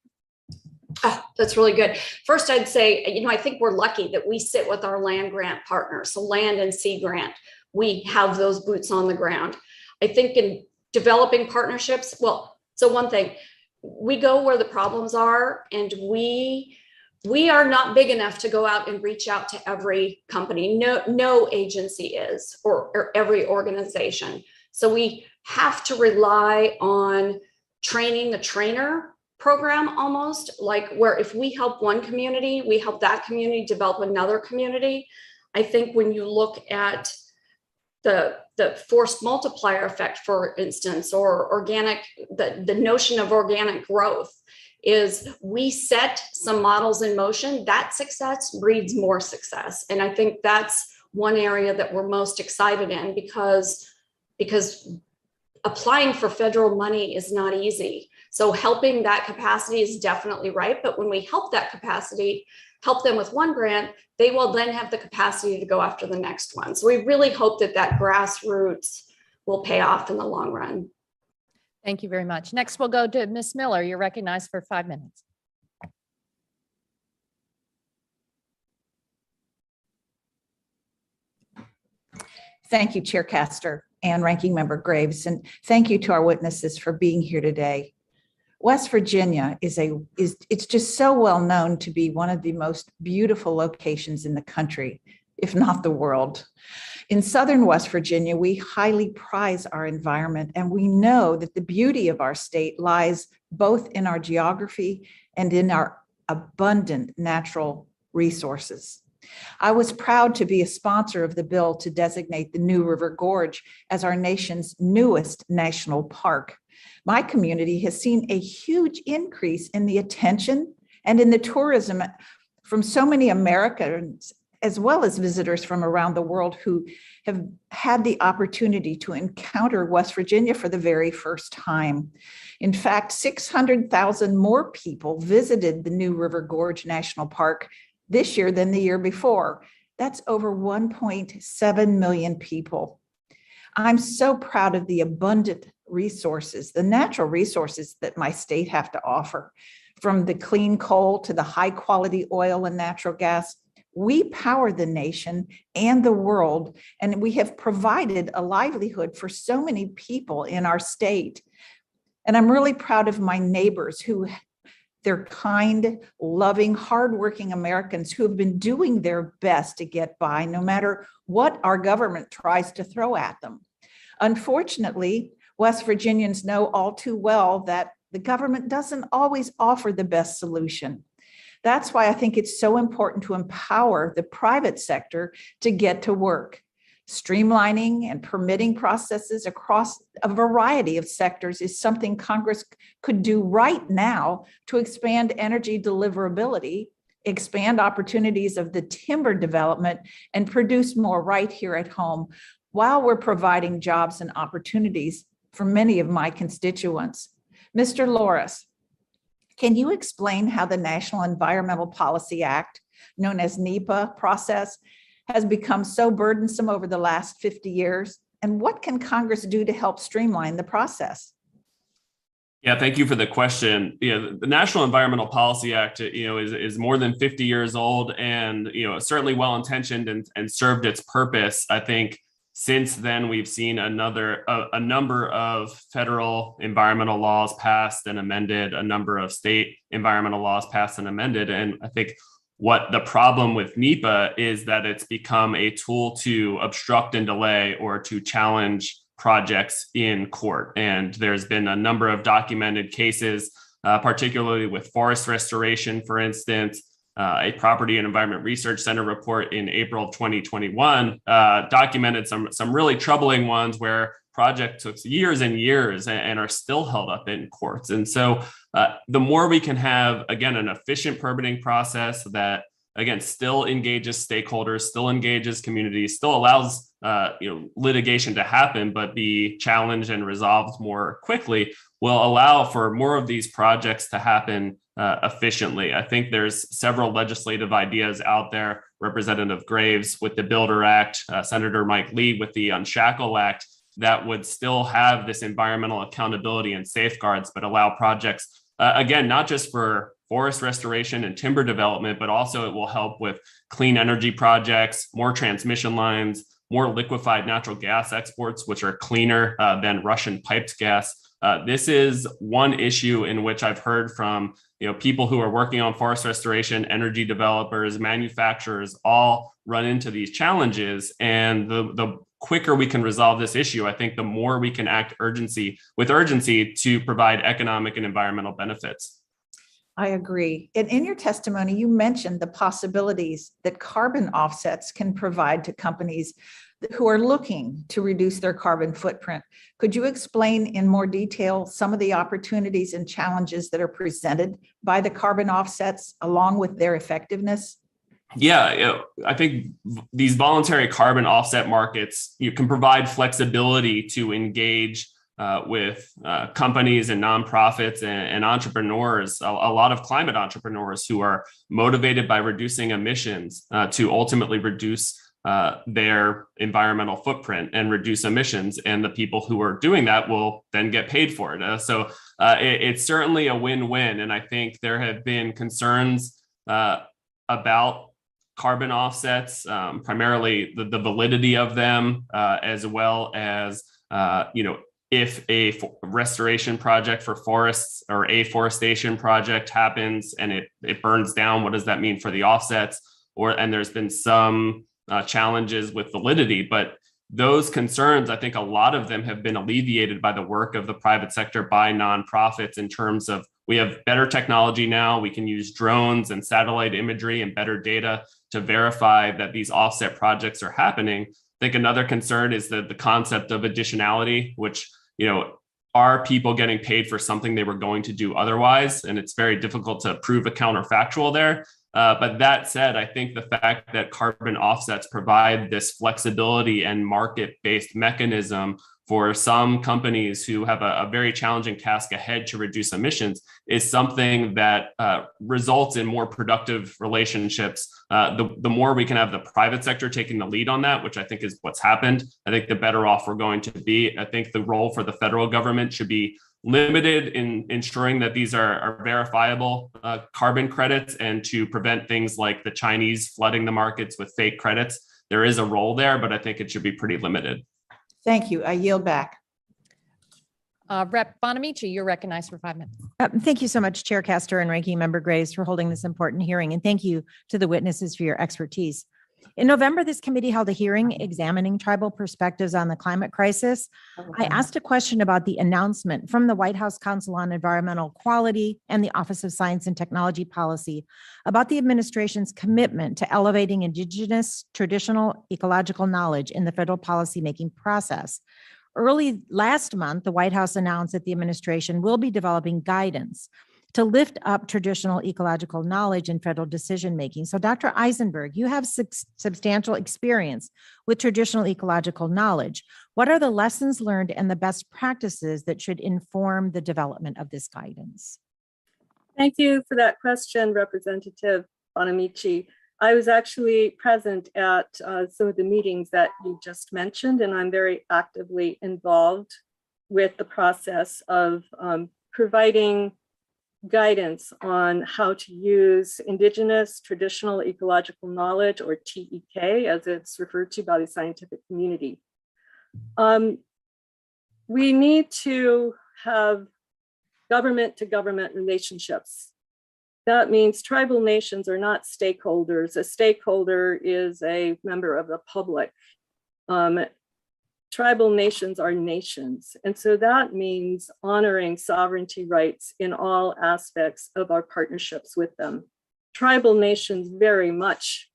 Oh, that's really good. First, I'd say, I think we're lucky that we sit with our land grant partners, so land and sea grant. We have those boots on the ground. I think in developing partnerships, so one thing, we go where the problems are, and we are not big enough to go out and reach out to every company. No agency is, or every organization. So we have to rely on training the trainer program, almost like where if we help one community, we help that community develop another community. I think when you look at the forced multiplier effect, for instance, or organic, the notion of organic growth is we set some models in motion, that success breeds more success. And I think that's one area that we're most excited in because applying for federal money is not easy. So helping that capacity is definitely right. But when we help that capacity, help them with one grant, they will then have the capacity to go after the next one. So we really hope that grassroots will pay off in the long run. Thank you very much. Next, we'll go to Ms. Miller. You're recognized for 5 minutes. Thank you, Chair Castor and Ranking Member Graves, and thank you to our witnesses for being here today. West Virginia it's just so well known to be one of the most beautiful locations in the country, if not the world. In southern West Virginia, we highly prize our environment, and we know that the beauty of our state lies both in our geography and in our abundant natural resources. I was proud to be a sponsor of the bill to designate the New River Gorge as our nation's newest national park. My community has seen a huge increase in the attention and in the tourism from so many Americans, as well as visitors from around the world who have had the opportunity to encounter West Virginia for the very first time. In fact, 600,000 more people visited the New River Gorge National Park this year than the year before. That's over 1.7 million people. I'm so proud of the abundant resources, the natural resources that my state have to offer, from the clean coal to the high quality oil and natural gas. We power the nation and the world, and we have provided a livelihood for so many people in our state. And I'm really proud of my neighbors they're kind, loving, hardworking Americans who have been doing their best to get by no matter what our government tries to throw at them. Unfortunately, West Virginians know all too well that the government doesn't always offer the best solution. That's why I think it's so important to empower the private sector to get to work. Streamlining and permitting processes across a variety of sectors is something Congress could do right now to expand energy deliverability, expand opportunities of the timber development, and produce more right here at home while we're providing jobs and opportunities for many of my constituents. Mr. Loris, can you explain how the National Environmental Policy Act, known as NEPA process, has become so burdensome over the last 50 years? And what can Congress do to help streamline the process? Yeah, thank you for the question. The National Environmental Policy Act, is more than 50 years old, and certainly well intentioned and served its purpose. I think since then we've seen a number of federal environmental laws passed and amended, a number of state environmental laws passed and amended, and I think what the problem with NEPA is that it's become a tool to obstruct and delay or to challenge projects in court. And there's been a number of documented cases, particularly with forest restoration, for instance. A Property and Environment Research Center report in April of 2021 documented some really troubling ones where projects took years and years and are still held up in courts. And so the more we can have, again, an efficient permitting process that, again, still engages stakeholders, still engages communities, still allows litigation to happen, but be challenged and resolved more quickly, will allow for more of these projects to happen efficiently. I think there's several legislative ideas out there. Representative Graves with the Builder Act, Senator Mike Lee with the Unshackle Act, that would still have this environmental accountability and safeguards, but allow projects, again, not just for forest restoration and timber development, but also it will help with clean energy projects, more transmission lines, more liquefied natural gas exports, which are cleaner than Russian piped gas. This is one issue in which I've heard from people who are working on forest restoration, energy developers, manufacturers, all run into these challenges. And the quicker we can resolve this issue, I think the more we can act with urgency to provide economic and environmental benefits. I agree. And in your testimony, you mentioned the possibilities that carbon offsets can provide to companies who are looking to reduce their carbon footprint. Could you explain in more detail some of the opportunities and challenges that are presented by the carbon offsets along with their effectiveness? Yeah, I think these voluntary carbon offset markets, you can provide flexibility to engage with companies and nonprofits and entrepreneurs, a lot of climate entrepreneurs who are motivated by reducing emissions to ultimately reduce their environmental footprint and reduce emissions. And the people who are doing that will then get paid for it. So it's certainly a win-win. And I think there have been concerns about carbon offsets, primarily the validity of them, as well as, if a restoration project for forests or a forestation project happens and it burns down, what does that mean for the offsets? And there's been some challenges with validity, but those concerns, I think a lot of them have been alleviated by the work of the private sector, by nonprofits, in terms of we have better technology now. We can use drones and satellite imagery and better data to verify that these offset projects are happening. I think another concern is the concept of additionality, which, are people getting paid for something they were going to do otherwise? And it's very difficult to prove a counterfactual there. But that said, I think the fact that carbon offsets provide this flexibility and market-based mechanism for some companies who have a very challenging task ahead to reduce emissions is something that results in more productive relationships. The more we can have the private sector taking the lead on that, which I think is what's happened, I think the better off we're going to be. I think the role for the federal government should be limited in ensuring that these are verifiable carbon credits, and to prevent things like the Chinese flooding the markets with fake credits. There is a role there, but I think it should be pretty limited. Thank you. I yield back. Rep. Bonamici, you're recognized for 5 minutes. Thank you so much, Chair Castor and Ranking Member Graves, for holding this important hearing. And thank you to the witnesses for your expertise. In November, this committee held a hearing examining tribal perspectives on the climate crisis. I asked a question about the announcement from the White House Council on Environmental Quality and the Office of Science and Technology Policy about the administration's commitment to elevating Indigenous traditional ecological knowledge in the federal policymaking process. Early last month, the White House announced that the administration will be developing guidance to lift up traditional ecological knowledge in federal decision-making. So Dr. Eisenberg, you have substantial experience with traditional ecological knowledge. What are the lessons learned and the best practices that should inform the development of this guidance? Thank you for that question, Representative Bonamici. I was actually present at some of the meetings that you just mentioned, and I'm very actively involved with the process of providing guidance on how to use Indigenous traditional ecological knowledge, or TEK, as it's referred to by the scientific community. We need to have government to government relationships. That means tribal nations are not stakeholders. A stakeholder is a member of the public. Tribal nations are nations. And so that means honoring sovereignty rights in all aspects of our partnerships with them. Tribal nations very much,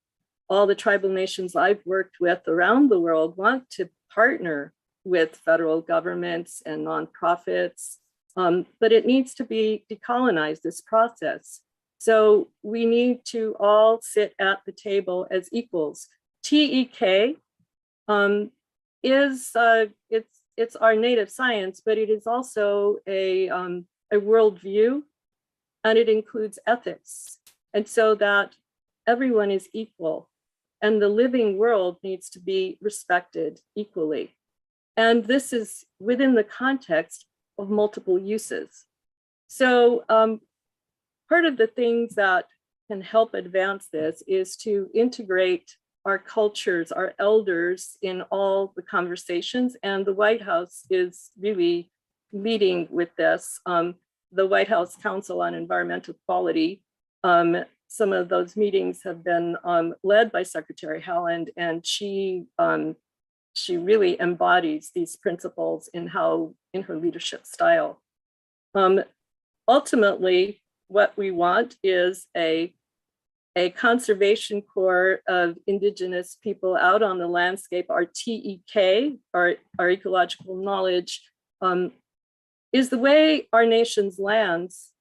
all the tribal nations I've worked with around the world want to partner with federal governments and nonprofits, but it needs to be decolonized, this process. So we need to all sit at the table as equals. TEK, it's our native science, but it is also a worldview, and it includes ethics. And so that everyone is equal, and the living world needs to be respected equally. And this is within the context of multiple uses. So part of the things that can help advance this is to integrate our cultures, our elders in all the conversations, and the White House is really leading with this. The White House Council on Environmental Quality, some of those meetings have been led by Secretary Haaland, and she really embodies these principles in her leadership style. Ultimately, what we want is a conservation corps of Indigenous people out on the landscape. Our TEK, our ecological knowledge, is the way our nation's lands,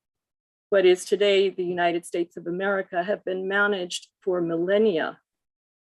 what is today the United States of America, have been managed for millennia.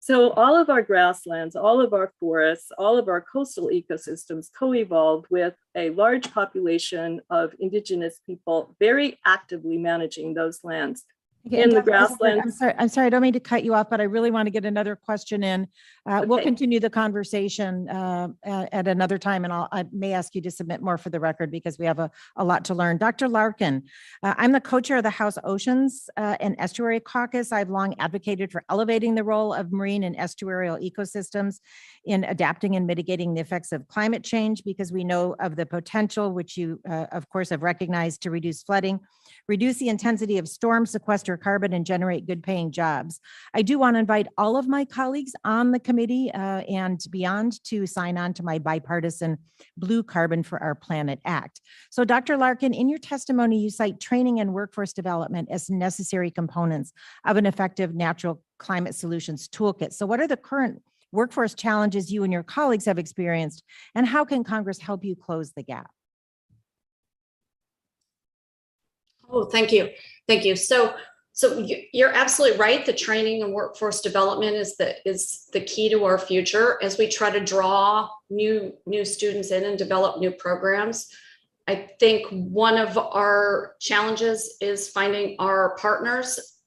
So all of our grasslands, all of our forests, all of our coastal ecosystems co-evolved with a large population of Indigenous people very actively managing those lands. Okay, In the Dr. Eisenberg, grasslands. I'm sorry, I don't mean to cut you off, but I really want to get another question in. We'll Okay. continue the conversation at another time, and I may ask you to submit more for the record because we have a lot to learn. Dr. Larkin, I'm the co-chair of the House Oceans and Estuary Caucus. I've long advocated for elevating the role of marine and estuarial ecosystems in adapting and mitigating the effects of climate change, because we know of the potential, which you, of course, have recognized, to reduce flooding, reduce the intensity of storms, sequester carbon, and generate good paying jobs. I do want to invite all of my colleagues on the committee and beyond to sign on to my bipartisan Blue Carbon for Our Planet Act. So Dr. Larkin, in your testimony, you cite training and workforce development as necessary components of an effective natural climate solutions toolkit. So what are the current workforce challenges you and your colleagues have experienced, and how can Congress help you close the gap? Oh, thank you. Thank you. So you're absolutely right. The training and workforce development is the key to our future as we try to draw new students in and develop new programs. I think one of our challenges is finding our partners.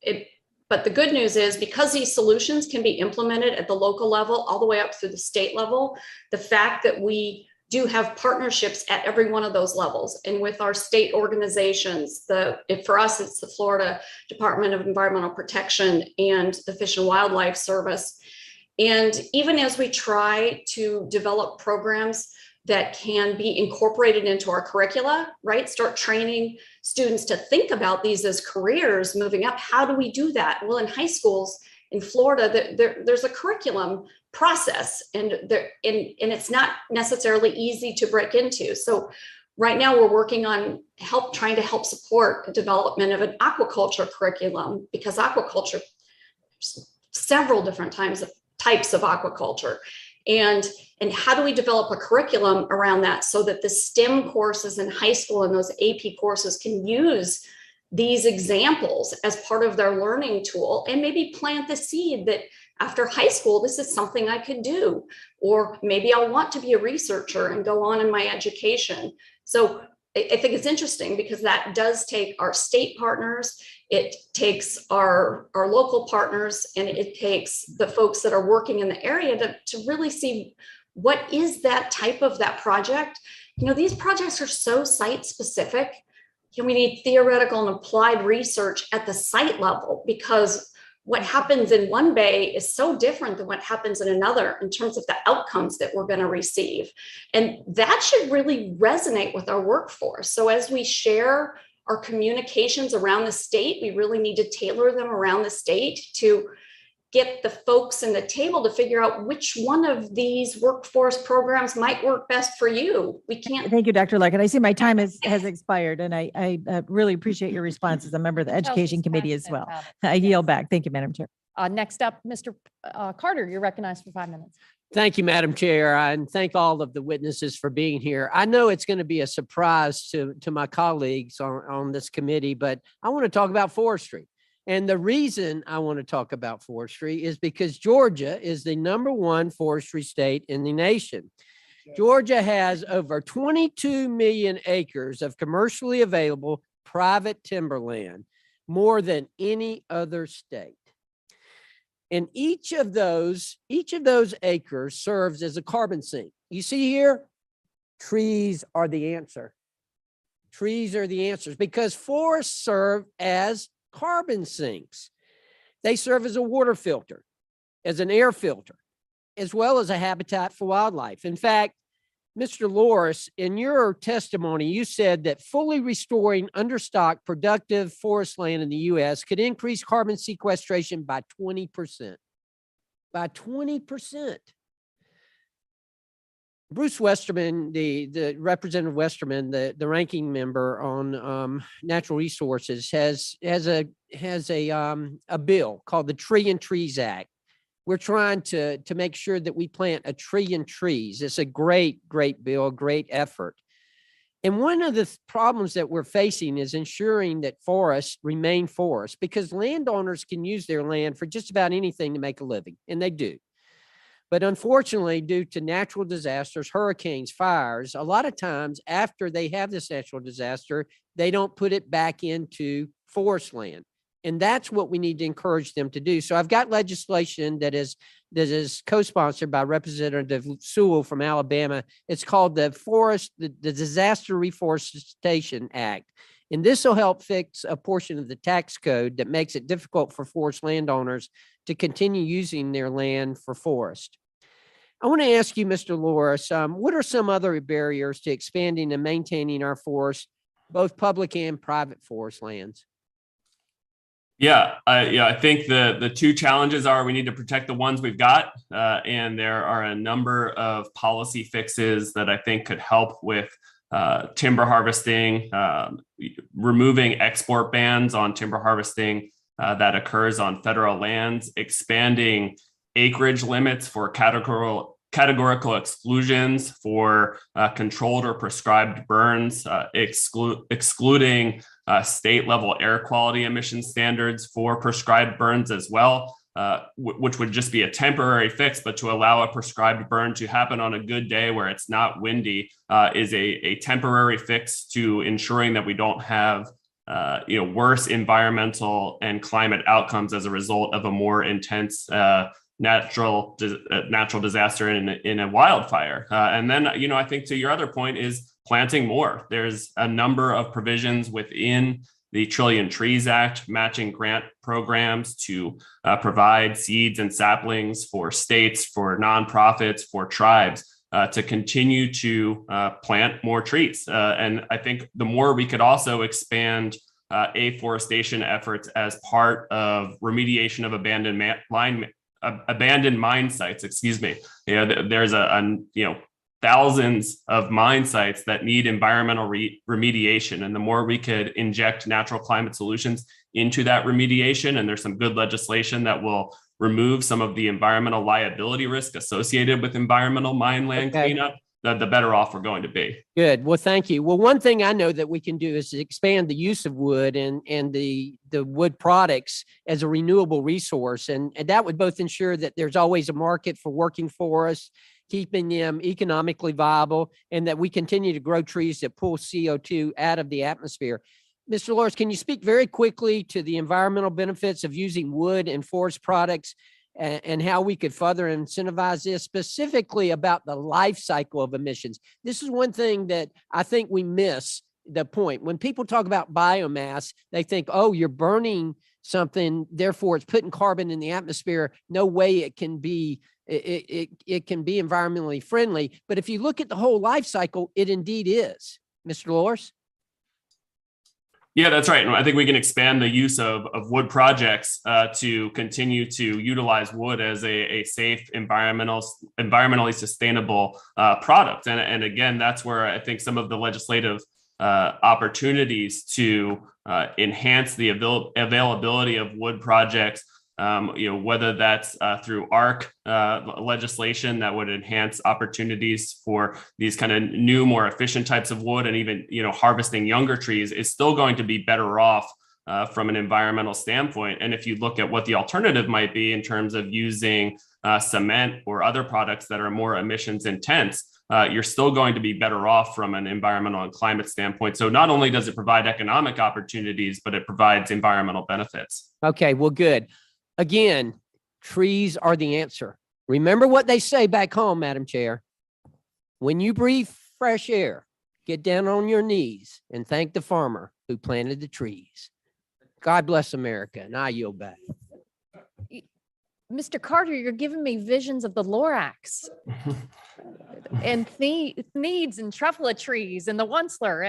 But the good news is, because these solutions can be implemented at the local level all the way up through the state level, the fact that we do have partnerships at every one of those levels. And with our state organizations, for us, it's the Florida Department of Environmental Protection and the Fish and Wildlife Service. And even as we try to develop programs that can be incorporated into our curricula, right? Start training students to think about these as careers moving up. How do we do that? Well, in high schools in Florida, there's a curriculum process, and it's not necessarily easy to break into. So right now we're working on trying to help support the development of an aquaculture curriculum, because aquaculture, several different types of aquaculture. And how do we develop a curriculum around that so that the STEM courses in high school and those AP courses can use these examples as part of their learning tool, and maybe plant the seed that after high school, this is something I could do, or maybe I'll want to be a researcher and go on in my education. So I think it's interesting because that does take our state partners, it takes our local partners, and it takes the folks that are working in the area to really see what is that type of that project. You know, these projects are so site specific. We need theoretical and applied research at the site level, because what happens in one bay is so different than what happens in another in terms of the outcomes that we're going to receive. And that should really resonate with our workforce. So as we share our communications around the state, we really need to tailor them around the state to get the folks in the table to figure out which one of these workforce programs might work best for you. We can't. Thank you, Dr. Larkin. I see my time has expired, and I really appreciate your response as a member of the Education Committee as well. I yield back. Thank you, Madam Chair. Next up, Mr. Carter, you're recognized for 5 minutes. Thank you, Madam Chair, and thank all of the witnesses for being here. I know it's going to be a surprise to my colleagues on this committee, but I want to talk about forestry. And the reason I want to talk about forestry is because Georgia is the #1 forestry state in the nation. Georgia has over 22 million acres of commercially available private timberland, more than any other state. And each of those acres serves as a carbon sink. You see here, trees are the answer. Trees are the answers because forests serve as carbon sinks. They serve as a water filter, as an air filter, as well as a habitat for wildlife. In fact, Mr. Loris, in your testimony, you said that fully restoring understocked productive forest land in the U.S. could increase carbon sequestration by 20%. By 20%. Bruce Westerman, the Representative Westerman, the ranking member on natural resources, has a bill called the Tree and Trees Act. We're trying to make sure that we plant 1 trillion trees. It's a great bill, great effort. And one of the problems that we're facing is ensuring that forests remain forests, because landowners can use their land for just about anything to make a living, and they do. But unfortunately, due to natural disasters, hurricanes, fires, a lot of times after they have this natural disaster, they don't put it back into forest land. And that's what we need to encourage them to do. So I've got legislation that is co-sponsored by Representative Sewell from Alabama. It's called the Disaster Reforestation Act. And this will help fix a portion of the tax code that makes it difficult for forest landowners to continue using their land for forest. I want to ask you, Mr. Loris, what are some other barriers to expanding and maintaining our forests, both public and private forest lands? I think the two challenges are we need to protect the ones we've got, and there are a number of policy fixes that I think could help with timber harvesting, removing export bans on timber harvesting that occurs on federal lands, expanding acreage limits for categorical exclusions for controlled or prescribed burns, excluding state level air quality emission standards for prescribed burns as well, which would just be a temporary fix, but to allow a prescribed burn to happen on a good day where it's not windy is a temporary fix to ensuring that we don't have worse environmental and climate outcomes as a result of a more intense natural disaster in a wildfire. And then, I think to your other point is planting more. There's a number of provisions within the Trillion Trees Act, matching grant programs to provide seeds and saplings for states, for nonprofits, for tribes to continue to plant more trees. And I think the more we could also expand afforestation efforts as part of remediation of abandoned mine sites, there's thousands of mine sites that need environmental remediation. And the more we could inject natural climate solutions into that remediation, and there's some good legislation that will remove some of the environmental liability risk associated with environmental mine land cleanup, the better off we're going to be. Good. Well, thank you. Well, one thing I know that we can do is expand the use of wood and the wood products as a renewable resource. And that would both ensure that there's always a market for working forests, keeping them economically viable, and that we continue to grow trees that pull CO2 out of the atmosphere. Mr. Loris, can you speak very quickly to the environmental benefits of using wood and forest products and how we could further incentivize this, specifically about the life cycle of emissions? This is one thing that I think we miss the point. When people talk about biomass, they think, oh, you're burning something, therefore it's putting carbon in the atmosphere. No way it can be it can be environmentally friendly. But if you look at the whole life cycle, it indeed is. Mr. Loris? Yeah, that's right. And I think we can expand the use of wood projects to continue to utilize wood as a safe, environmentally sustainable product. And again, that's where I think some of the legislative opportunities to enhance the availability of wood projects, whether that's through ARC legislation that would enhance opportunities for these kind of new, more efficient types of wood, and even, harvesting younger trees is still going to be better off from an environmental standpoint. And if you look at what the alternative might be in terms of using cement or other products that are more emissions intense, you're still going to be better off from an environmental and climate standpoint. So not only does it provide economic opportunities, but it provides environmental benefits. Okay, well, good. Again, trees are the answer. Remember what they say back home, Madam Chair. When you breathe fresh air, get down on your knees and thank the farmer who planted the trees. God bless America, and I yield back. Mr. Carter, you're giving me visions of the Lorax and Needs and truffula trees and the Onceler.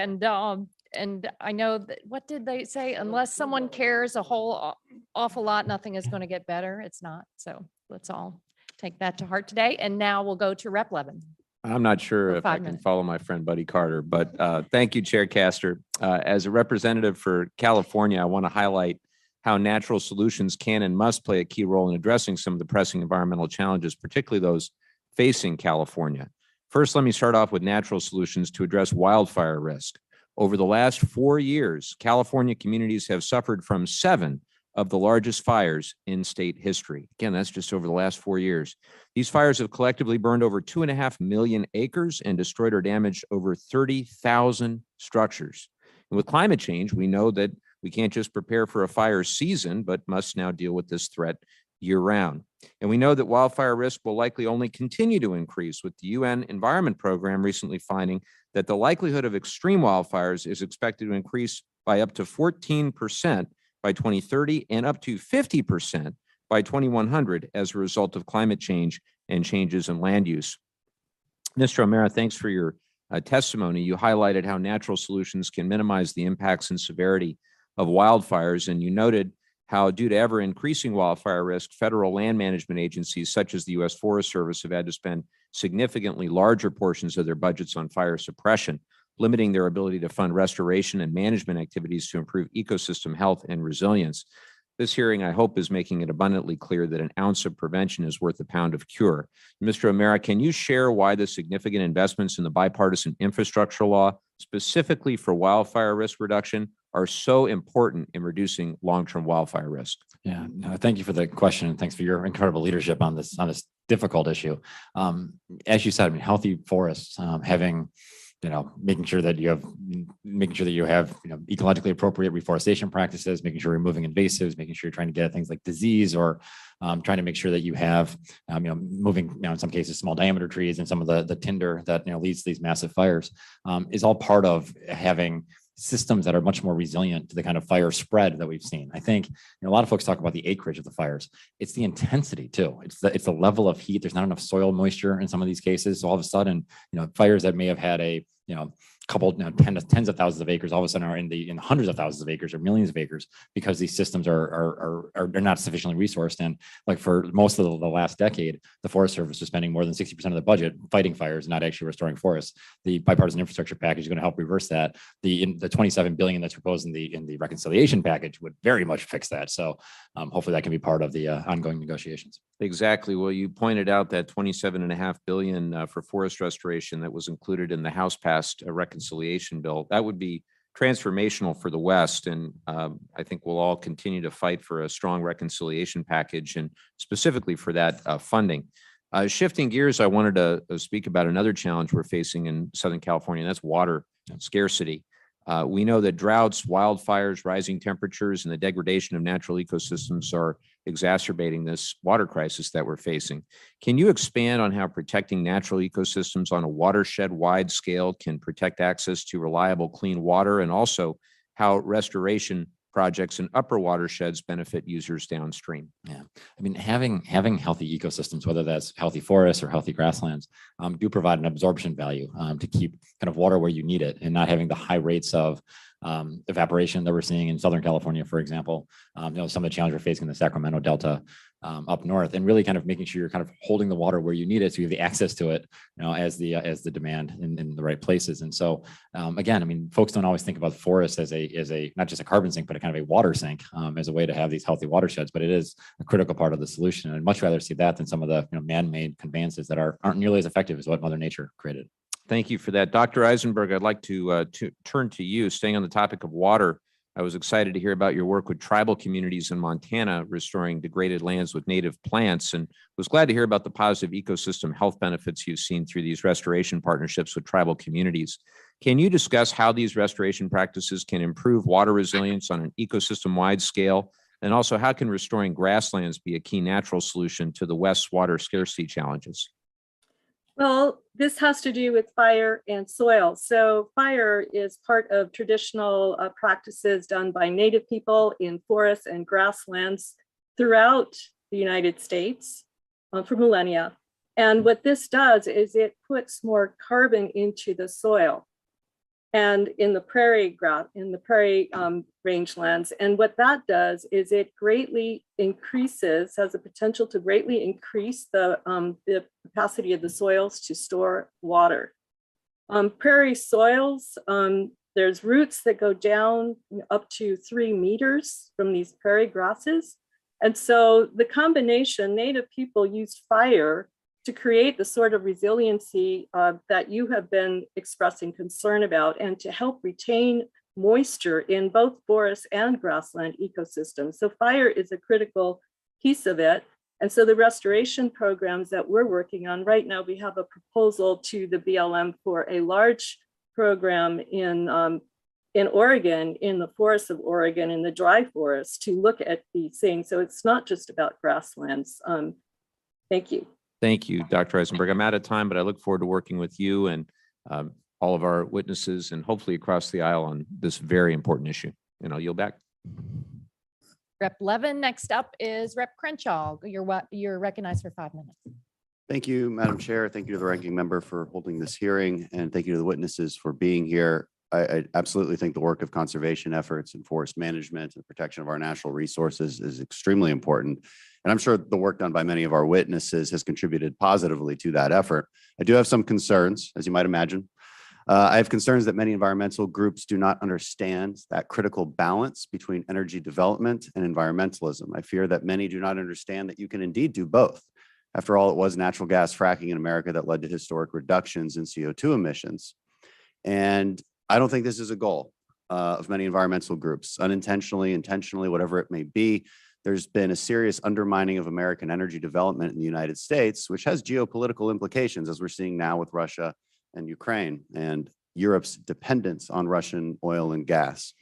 And I know that, what did they say? Unless someone cares a whole awful lot, nothing is going to get better. It's not. So let's all take that to heart today. And now we'll go to Rep. Levin. I'm not sure For if I 5 can minutes. follow my friend Buddy Carter, but thank you, Chair Castor. As a representative for California, I want to highlight how natural solutions can and must play a key role in addressing some of the pressing environmental challenges, particularly those facing California. First, let me start off with natural solutions to address wildfire risk. Over the last 4 years, California communities have suffered from 7 of the largest fires in state history. Again, that's just over the last 4 years. These fires have collectively burned over 2.5 million acres and destroyed or damaged over 30,000 structures. And with climate change, we know that we can't just prepare for a fire season, but must now deal with this threat year-round. And we know that wildfire risk will likely only continue to increase, with the UN Environment Program recently finding that the likelihood of extreme wildfires is expected to increase by up to 14% by 2030 and up to 50% by 2100 as a result of climate change and changes in land use. Mr. O'Mara, thanks for your testimony. You highlighted how natural solutions can minimize the impacts and severity of wildfires, and you noted how, due to ever increasing wildfire risk, federal land management agencies such as the U.S. Forest Service have had to spend significantly larger portions of their budgets on fire suppression, limiting their ability to fund restoration and management activities to improve ecosystem health and resilience. This hearing, I hope, is making it abundantly clear that an ounce of prevention is worth a pound of cure. Mr. O'Mara, can you share why the significant investments in the bipartisan infrastructure law, specifically for wildfire risk reduction, are so important in reducing long-term wildfire risk? Yeah, no, thank you for the question, and thanks for your incredible leadership on this difficult issue. As you said, I mean, healthy forests, having, making sure that you have ecologically appropriate reforestation practices, making sure you're removing invasives, making sure you're trying to get at things like disease, or trying to make sure that you have, moving, in some cases, small diameter trees, and some of the tinder that, leads to these massive fires, is all part of having systems that are much more resilient to the kind of fire spread that we've seen. I think a lot of folks talk about the acreage of the fires. It's the intensity too. It's the level of heat. There's not enough soil moisture in some of these cases. So all of a sudden, fires that may have had a couple, tens of thousands of acres, all of a sudden are in hundreds of thousands of acres or millions of acres, because these systems are not sufficiently resourced. And like for most of the last decade, the Forest Service is spending more than 60% of the budget fighting fires, not actually restoring forests. The bipartisan infrastructure package is going to help reverse that. The $27 billion that's proposed in the reconciliation package would very much fix that. So hopefully that can be part of the ongoing negotiations. Exactly. Well, you pointed out that $27.5 billion for forest restoration that was included in the House-passed reconciliation bill. That would be transformational for the West, and I think we'll all continue to fight for a strong reconciliation package, and specifically for that funding. Shifting gears, I wanted to speak about another challenge we're facing in Southern California, and that's water scarcity. We know that droughts, wildfires, rising temperatures, and the degradation of natural ecosystems are exacerbating this water crisis that we're facing. Can you expand on how protecting natural ecosystems on a watershed-wide scale can protect access to reliable, clean water, and also how restoration projects in upper watersheds benefit users downstream? Yeah, I mean, having healthy ecosystems, whether that's healthy forests or healthy grasslands, do provide an absorption value to keep kind of water where you need it, and not having the high rates of evaporation that we're seeing in Southern California, for example. Some of the challenges we're facing in the Sacramento Delta up north, and really kind of making sure you're kind of holding the water where you need it, so you have the access to it, as the demand in the right places. And so again, I mean, folks don't always think about forests as a not just a carbon sink, but a kind of a water sink as a way to have these healthy watersheds. But it is a critical part of the solution, and I'd much rather see that than some of the man-made conveyances that aren't nearly as effective as what Mother Nature created. Thank you for that. Dr. Eisenberg, I'd like to turn to you. Staying on the topic of water, I was excited to hear about your work with tribal communities in Montana, restoring degraded lands with native plants, and was glad to hear about the positive ecosystem health benefits you've seen through these restoration partnerships with tribal communities. Can you discuss how these restoration practices can improve water resilience on an ecosystem-wide scale? And also, how can restoring grasslands be a key natural solution to the West's water scarcity challenges? Well, this has to do with fire and soil. So fire is part of traditional practices done by Native people in forests and grasslands throughout the United States for millennia. And what this does is it puts more carbon into the soil and in the prairie rangelands. And what that does is it greatly increases, has the potential to greatly increase the capacity of the soils to store water. Prairie soils, there's roots that go down up to 3 meters from these prairie grasses. And so the combination, Native people used fire to create the sort of resiliency that you have been expressing concern about, and to help retain moisture in both forest and grassland ecosystems. So fire is a critical piece of it. And so the restoration programs that we're working on right now, we have a proposal to the BLM for a large program in Oregon, in the forests of Oregon, in the dry forest, to look at these things. So it's not just about grasslands. Thank you. Thank you, Dr. Eisenberg. I'm out of time, but I look forward to working with you and all of our witnesses, and hopefully across the aisle, on this very important issue. And I'll yield back. Rep. Levin, next up is Rep. Crenshaw. You're recognized for 5 minutes. Thank you, Madam Chair. Thank you to the ranking member for holding this hearing, and thank you to the witnesses for being here. I absolutely think the work of conservation efforts and forest management and protection of our natural resources is extremely important. And I'm sure the work done by many of our witnesses has contributed positively to that effort. I do have some concerns, as you might imagine. I have concerns that many environmental groups do not understand that critical balance between energy development and environmentalism. I fear that many do not understand that you can indeed do both. After all, it was natural gas fracking in America that led to historic reductions in CO2 emissions. And I don't think this is a goal of many environmental groups, unintentionally, intentionally, whatever it may be. There's been a serious undermining of American energy development in the United States, which has geopolitical implications, as we're seeing now with Russia and Ukraine and Europe's dependence on Russian oil and gas.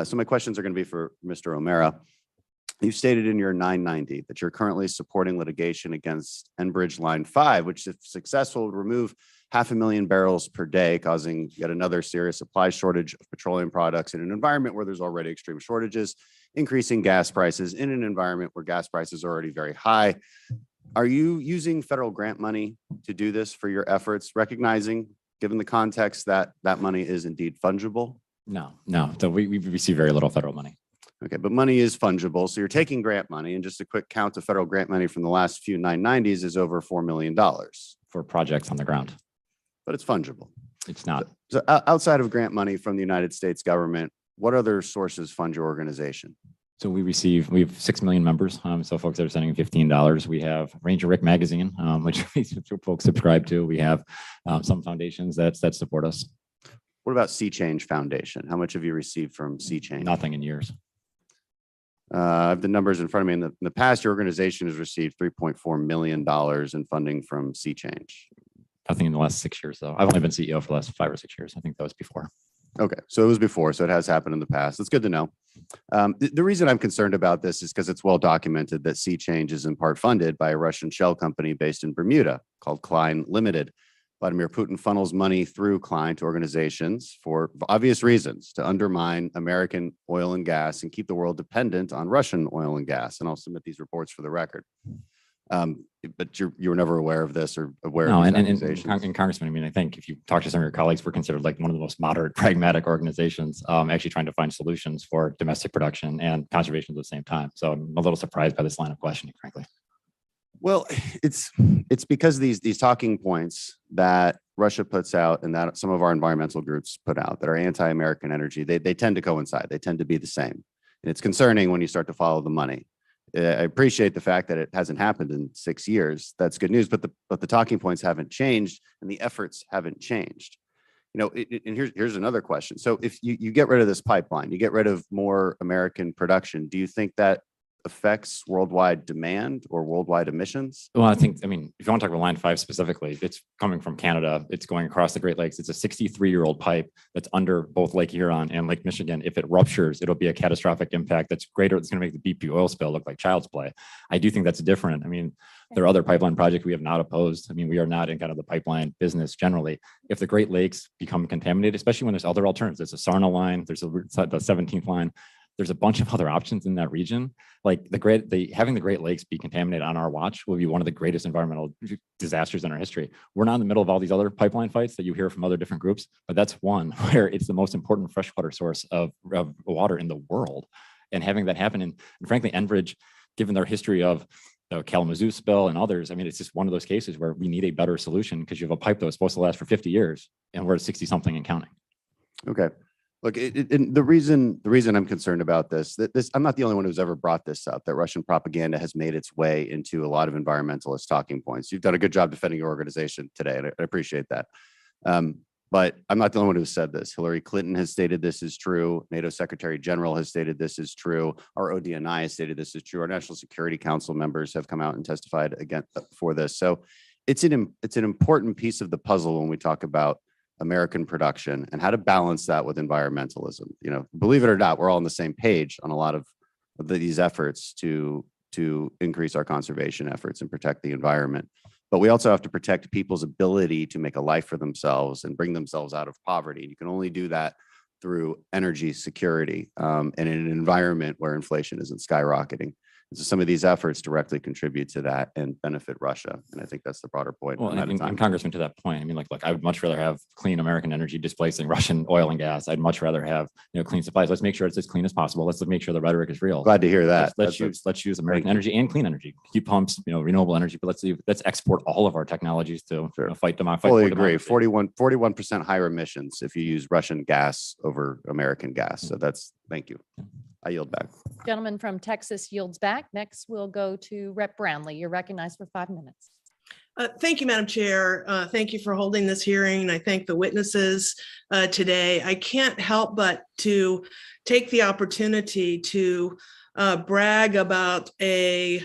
So my questions are going to be for Mr. O'Mara. You stated in your 990 that you're currently supporting litigation against Enbridge Line 5, which, if successful, would remove 500,000 barrels per day, causing yet another serious supply shortage of petroleum products in an environment where there's already extreme shortages, increasing gas prices in an environment where gas prices are already very high. Are you using federal grant money to do this for your efforts, recognizing, given the context, that that money is indeed fungible? No. So we receive very little federal money. Okay, but money is fungible. So you're taking grant money, and just a quick count of federal grant money from the last few 990s is over $4 million. For projects on the ground. But it's fungible. It's not. So outside of grant money from the United States government, what other sources fund your organization? So we have 6 million members. So folks that are sending $15. We have Ranger Rick magazine, which folks subscribe to. We have some foundations that support us. What about Sea Change Foundation? How much have you received from Sea Change? Nothing in years. I have the numbers in front of me. In the past, your organization has received $3.4 million in funding from Sea Change. Nothing in the last 6 years, though. I've only been CEO for the last 5 or 6 years. I think that was before. Okay, so it was before, so it has happened in the past. That's good to know. The reason I'm concerned about this is because it's well documented that Sea Change is in part funded by a Russian shell company based in Bermuda called Klein Limited. Vladimir Putin funnels money through Klein to organizations for obvious reasons to undermine American oil and gas and keep the world dependent on Russian oil and gas. And I'll submit these reports for the record. But you were never aware of this or aware No, of these and accusations? Congressman, I mean, I think if you talk to some of your colleagues, we're considered like one of the most moderate, pragmatic organizations, actually trying to find solutions for domestic production and conservation at the same time. So I'm a little surprised by this line of questioning, frankly. Well, it's because these talking points that Russia puts out and that some of our environmental groups put out that are anti-American energy, they tend to coincide. They tend to be the same. And it's concerning when you start to follow the money. I appreciate the fact that it hasn't happened in 6 years. That's good news, but the talking points haven't changed and the efforts haven't changed. You know, and here's another question. So if you get rid of this pipeline, you get rid of more American production, do you think that affects worldwide demand or worldwide emissions? Well, I mean, if you want to talk about Line 5 specifically, it's coming from Canada. It's going across the Great Lakes. It's a 63-year-old pipe that's under both Lake Huron and Lake Michigan. If it ruptures, it'll be a catastrophic impact that's greater. It's going to make the BP oil spill look like child's play. I do think that's different. I mean, there are other pipeline projects we have not opposed. I mean, we are not in kind of the pipeline business generally. If the Great Lakes become contaminated, especially when there's other alternatives, there's a Sarna line, there's the 17th line, there's a bunch of other options in that region. Like having the Great Lakes be contaminated on our watch will be one of the greatest environmental disasters in our history. We're not in the middle of all these other pipeline fights that you hear from other different groups, but that's one where it's the most important freshwater source of water in the world. And having that happen, and frankly, Enbridge, given their history of the Kalamazoo spill and others, I mean, it's just one of those cases where we need a better solution because you have a pipe that was supposed to last for 50 years and we're at 60 something and counting. Okay. Look, the reason I'm concerned about this, I'm not the only one who's ever brought this up, that Russian propaganda has made its way into a lot of environmentalist talking points. You've done a good job defending your organization today, and I appreciate that. But I'm not the only one who said this. Hillary Clinton has stated this is true. NATO Secretary General has stated this is true. Our ODNI has stated this is true. Our National Security Council members have come out and testified again for this. So it's an important piece of the puzzle when we talk about American production and how to balance that with environmentalism. You know, believe it or not, we're all on the same page on a lot of these efforts to increase our conservation efforts and protect the environment. But we also have to protect people's ability to make a life for themselves and bring themselves out of poverty. You can only do that through energy security and in an environment where inflation isn't skyrocketing. So some of these efforts directly contribute to that and benefit Russia. And I think that's the broader point. Well, and Congressman, to that point, I mean, I would much rather have clean American energy displacing Russian oil and gas. I'd much rather have, clean supplies. Let's make sure it's as clean as possible. Let's make sure the rhetoric is real. Glad to hear that. Let's use American energy and clean energy. Heat pumps, renewable energy, but let's export all of our technologies to fight democracy. Fully agree. 41% higher emissions if you use Russian gas over American gas. So thank you. I yield back. Gentleman from Texas yields back. Next, we'll go to Rep. Brownlee. You're recognized for 5 minutes. Thank you, Madam Chair. Thank you for holding this hearing. I thank the witnesses today. I can't help but to take the opportunity to brag about a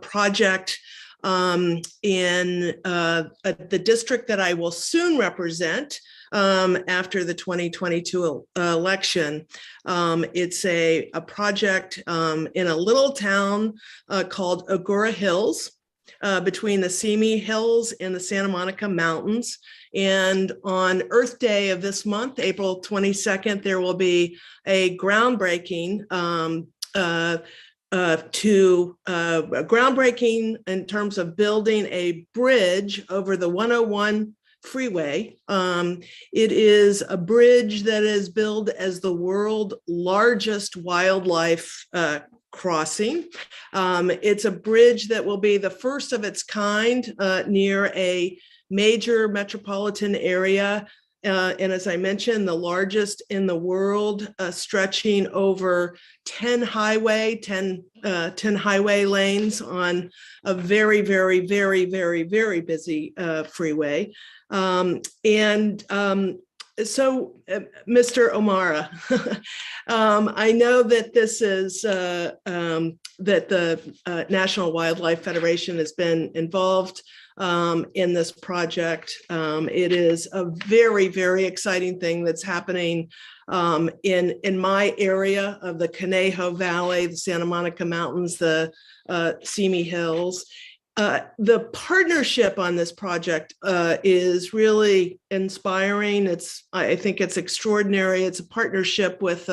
project in the district that I will soon represent after the 2022 election. It's a project in a little town called Agoura Hills, between the Simi Hills and the Santa Monica Mountains. And on Earth Day of this month, April 22nd, there will be a groundbreaking groundbreaking in terms of building a bridge over the 101 freeway. It is a bridge that is billed as the world's largest wildlife crossing. It's a bridge that will be the first of its kind near a major metropolitan area. And as I mentioned, the largest in the world, stretching over 10 highway lanes on a very, very, very, very, very busy freeway. Mr. O'Mara, I know that this is that the National Wildlife Federation has been involved in this project. It is a very, very exciting thing that's happening in my area of the Conejo Valley, the Santa Monica Mountains, the Simi Hills. The partnership on this project is really inspiring. I think it's extraordinary. It's a partnership with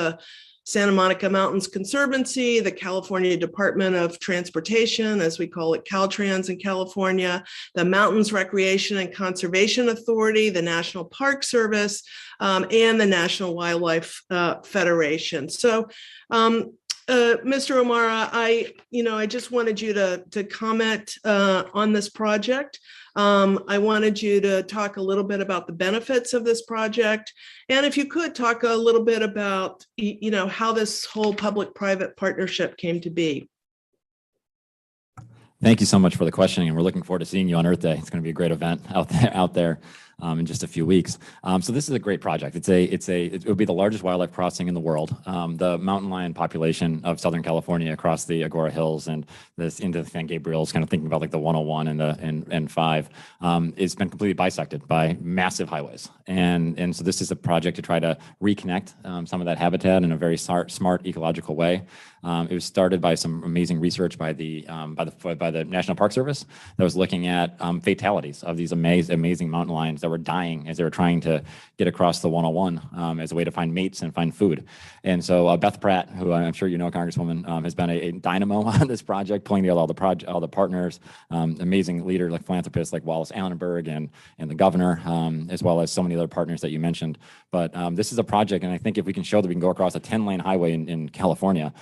Santa Monica Mountains Conservancy, the California Department of Transportation, as we call it, Caltrans in California, the Mountains Recreation and Conservation Authority, the National Park Service, and the National Wildlife Federation. So, Mr. O'Mara, I just wanted you to comment on this project. I wanted you to talk a little bit about the benefits of this project. And if you could talk a little bit about, how this whole public-private partnership came to be. Thank you so much for the questioning, and we're looking forward to seeing you on Earth Day. It's going to be a great event out there in just a few weeks. So this is a great project. It will be the largest wildlife crossing in the world. The mountain lion population of Southern California across the Agora Hills and this into the San Gabriel's, kind of thinking about like the 101 and 5, it's been completely bisected by massive highways. And so this is a project to try to reconnect some of that habitat in a very smart ecological way. It was started by some amazing research by the National Park Service that was looking at fatalities of these amazing mountain lions that were dying as they were trying to get across the 101 as a way to find mates and find food. And so Beth Pratt, who I'm sure you know, Congresswoman, has been a dynamo on this project, pulling together all the partners, amazing leader like philanthropists like Wallace Allenberg and the governor, as well as so many other partners that you mentioned. But this is a project, and I think if we can show that we can go across a 10-lane highway in California,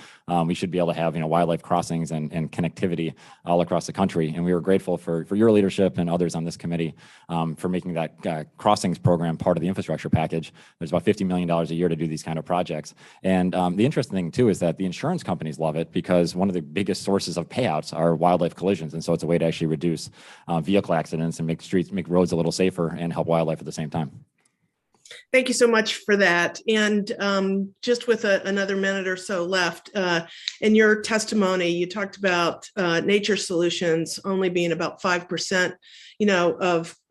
we should be able to have wildlife crossings and connectivity all across the country. And we were grateful for your leadership and others on this committee for making that crossings program part of the infrastructure package. There's about $50 million a year to do these kind of projects. And the interesting thing too is that the insurance companies love it because one of the biggest sources of payouts are wildlife collisions. And so it's a way to actually reduce vehicle accidents and make roads a little safer and help wildlife at the same time. Thank you so much for that. And just with another minute or so left, in your testimony, you talked about nature solutions only being about 5%,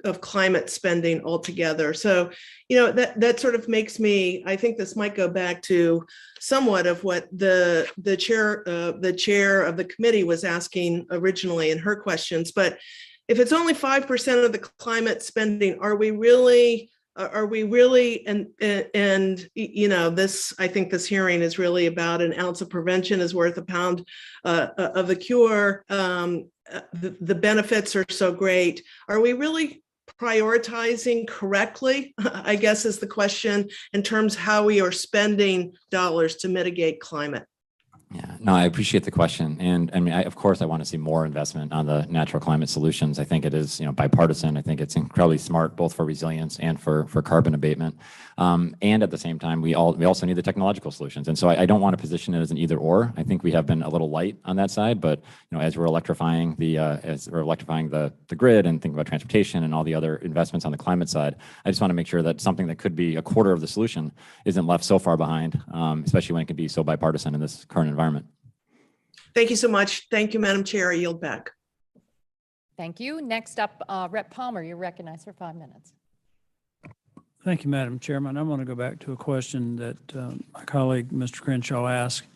of climate spending altogether. So, that sort of makes me, I think this might go back to somewhat of what the chair of the committee was asking originally in her questions. But if it's only 5% of the climate spending, are we really, and this, I think this hearing is really about an ounce of prevention is worth a pound of the cure. The benefits are so great. Are we really prioritizing correctly, I guess is the question, in terms of how we are spending dollars to mitigate climate? Yeah, no, I appreciate the question. And I mean, of course, I want to see more investment on the natural climate solutions. I think it is, bipartisan. I think it's incredibly smart, both for resilience and for carbon abatement. And at the same time, we also need the technological solutions. And so I don't want to position it as an either or. I think we have been a little light on that side, but as we're electrifying the grid and thinking about transportation and all the other investments on the climate side, I just want to make sure that something that could be a quarter of the solution isn't left so far behind, especially when it can be so bipartisan in this current environment. Thank you so much. Thank you, Madam Chair. I yield back. Thank you. Next up, Rep. Palmer, you're recognized for 5 minutes. Thank you, Madam Chairman. I want to go back to a question that my colleague, Mr. Crenshaw, asked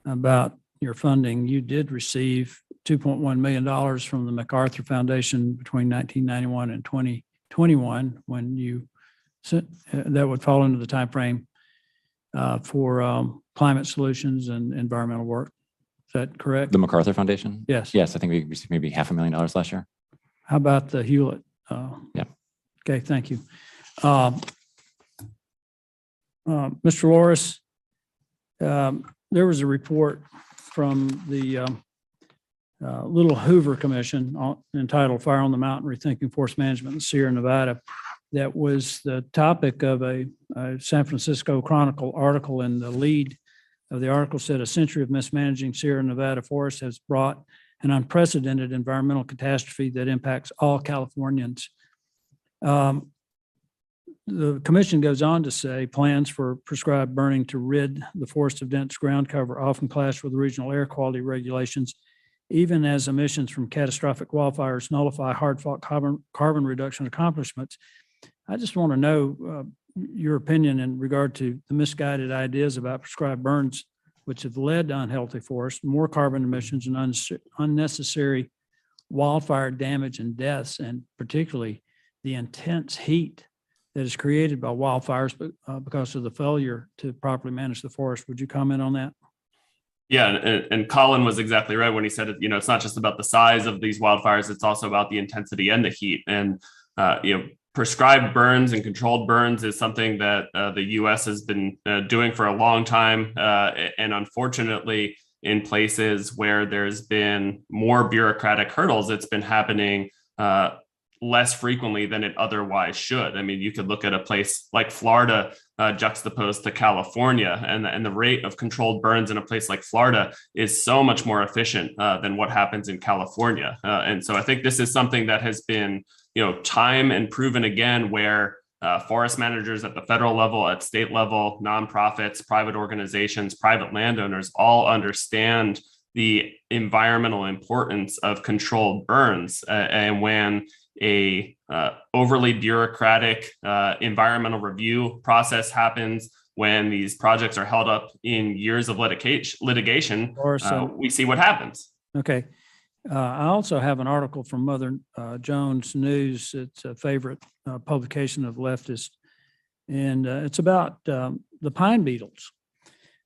about your funding. You did receive $2.1 million from the MacArthur Foundation between 1991 and 2021, when you that would fall into the time frame for climate solutions and environmental work. Is that correct? The MacArthur Foundation? Yes. Yes, I think we received maybe $500,000 last year. How about the Hewlett? Yeah. Okay, thank you. Mr. Loris, there was a report from the Little Hoover Commission entitled Fire on the Mountain, Rethinking Forest Management in Sierra Nevada. That was the topic of a San Francisco Chronicle article, and the lead of the article said a century of mismanaging Sierra Nevada forests has brought an unprecedented environmental catastrophe that impacts all Californians. The commission goes on to say plans for prescribed burning to rid the forest of dense ground cover often clash with regional air quality regulations, even as emissions from catastrophic wildfires nullify hard-fought carbon reduction accomplishments. I just want to know your opinion in regard to the misguided ideas about prescribed burns, which have led to unhealthy forests, more carbon emissions, and unnecessary wildfire damage and deaths, and particularly the intense heat that is created by wildfires because of the failure to properly manage the forest. Would you comment on that? Yeah, and Colin was exactly right when he said, it's not just about the size of these wildfires, it's also about the intensity and the heat. And, prescribed burns and controlled burns is something that the U.S. has been doing for a long time. And unfortunately, in places where there's been more bureaucratic hurdles, it's been happening less frequently than it otherwise should. I mean, you could look at a place like Florida juxtaposed to California, and the rate of controlled burns in a place like Florida is so much more efficient than what happens in California. And so I think this is something that has been, time and proven again, where forest managers at the federal level, at state level, nonprofits, private organizations, private landowners all understand the environmental importance of controlled burns. And when a overly bureaucratic environmental review process happens, when these projects are held up in years of litigation, we see what happens. Okay. I also have an article from Mother Jones News. It's a favorite publication of leftists, and it's about the pine beetles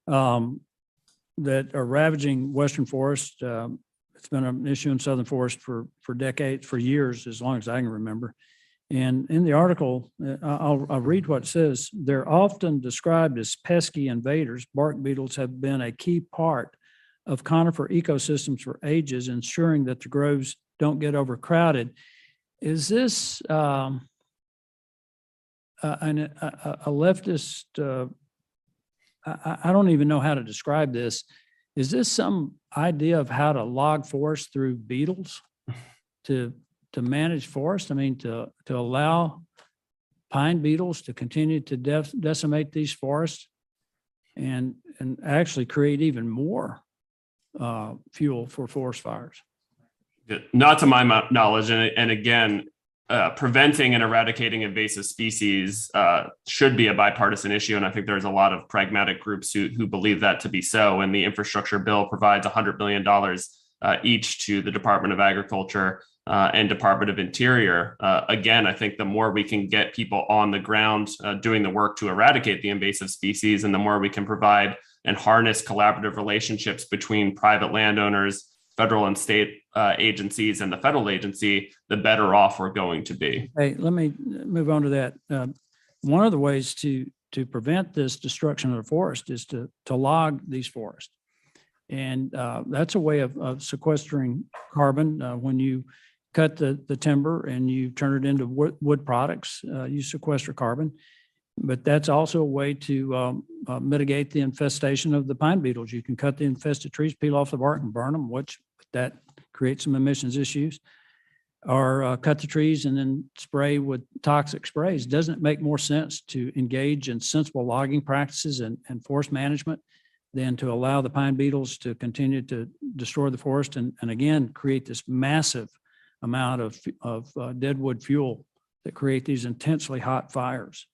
that are ravaging western forest. It's been an issue in southern forest for decades, for years, as long as I can remember. And in the article, I'll read what it says. They're often described as pesky invaders. Bark beetles have been a key part of conifer ecosystems for ages, ensuring that the groves don't get overcrowded. Is this a leftist? I don't even know how to describe this. Is this some idea of how to log forests through beetles to manage forest? I mean, to allow pine beetles to continue to decimate these forests and actually create even more fuel for forest fires? Not to my knowledge. And again, preventing and eradicating invasive species should be a bipartisan issue. And I think there's a lot of pragmatic groups who believe that to be so. And the infrastructure bill provides $100 billion each to the Department of Agriculture and Department of Interior. Again, I think the more we can get people on the ground doing the work to eradicate the invasive species, and the more we can provide and harness collaborative relationships between private landowners, federal and state agencies, and the federal agency, the better off we're going to be. Hey, let me move on to that. One of the ways to prevent this destruction of the forest is to log these forests. And that's a way of sequestering carbon. When you cut the timber and you turn it into wood products, you sequester carbon. But that's also a way to mitigate the infestation of the pine beetles. You can cut the infested trees, peel off the bark and burn them, which that creates some emissions issues, or cut the trees and then spray with toxic sprays. Doesn't it make more sense to engage in sensible logging practices and forest management than to allow the pine beetles to continue to destroy the forest and again, create this massive amount of deadwood fuel that create these intensely hot fires?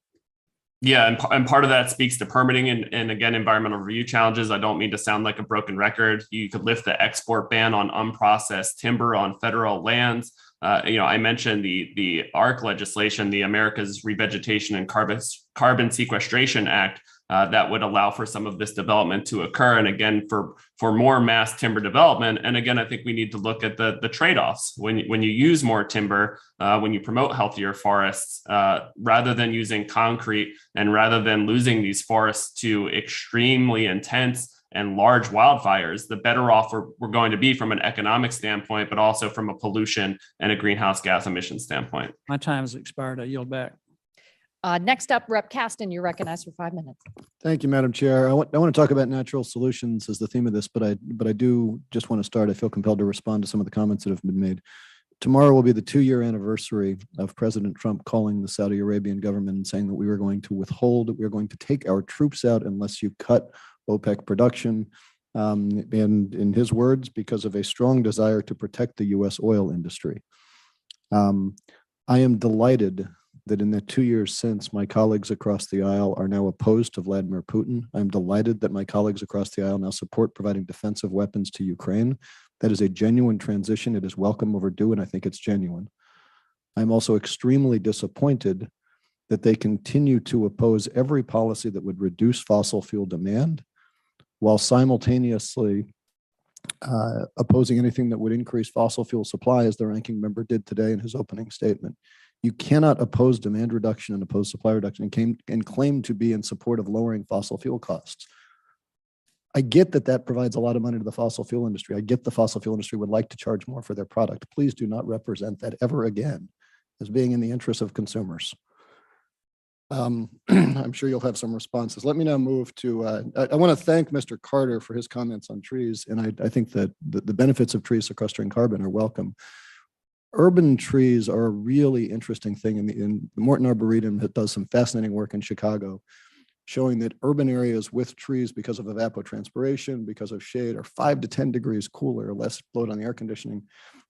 Yeah, and part of that speaks to permitting and again, environmental review challenges. I don't mean to sound like a broken record. You could lift the export ban on unprocessed timber on federal lands. I mentioned the ARC legislation, the America's Revegetation and Carbon Sequestration Act, that would allow for some of this development to occur. And again, for more mass timber development. And again, I think we need to look at the trade-offs when you use more timber, when you promote healthier forests, rather than using concrete and rather than losing these forests to extremely intense and large wildfires, the better off we're going to be from an economic standpoint, but also from a pollution and a greenhouse gas emission standpoint. My time has expired. I yield back. Next up, Rep. Caston, you're recognized for 5 minutes. Thank you, Madam Chair. I want to talk about natural solutions as the theme of this, but I do just want to start. I feel compelled to respond to some of the comments that have been made. Tomorrow will be the 2-year anniversary of President Trump calling the Saudi Arabian government and saying that we were going to withhold, we are going to take our troops out unless you cut OPEC production. And in his words, because of a strong desire to protect the U.S. oil industry. I am delighted that in the 2 years since, my colleagues across the aisle are now opposed to Vladimir Putin. I'm delighted that my colleagues across the aisle now support providing defensive weapons to Ukraine. That is a genuine transition. It is welcome overdue, and I think it's genuine. I'm also extremely disappointed that they continue to oppose every policy that would reduce fossil fuel demand while simultaneously opposing anything that would increase fossil fuel supply, as the ranking member did today in his opening statement. You cannot oppose demand reduction and oppose supply reduction and claim to be in support of lowering fossil fuel costs. I get that that provides a lot of money to the fossil fuel industry. I get the fossil fuel industry would like to charge more for their product. Please do not represent that ever again as being in the interest of consumers. I'm sure you'll have some responses. Let me now move to, I want to thank Mr. Carter for his comments on trees. And I think that the benefits of trees sequestering carbon are welcome. Urban trees are a really interesting thing. In the Morton Arboretum that does some fascinating work in Chicago, showing that urban areas with trees, because of evapotranspiration, because of shade, are 5 to 10 degrees cooler, less load on the air conditioning.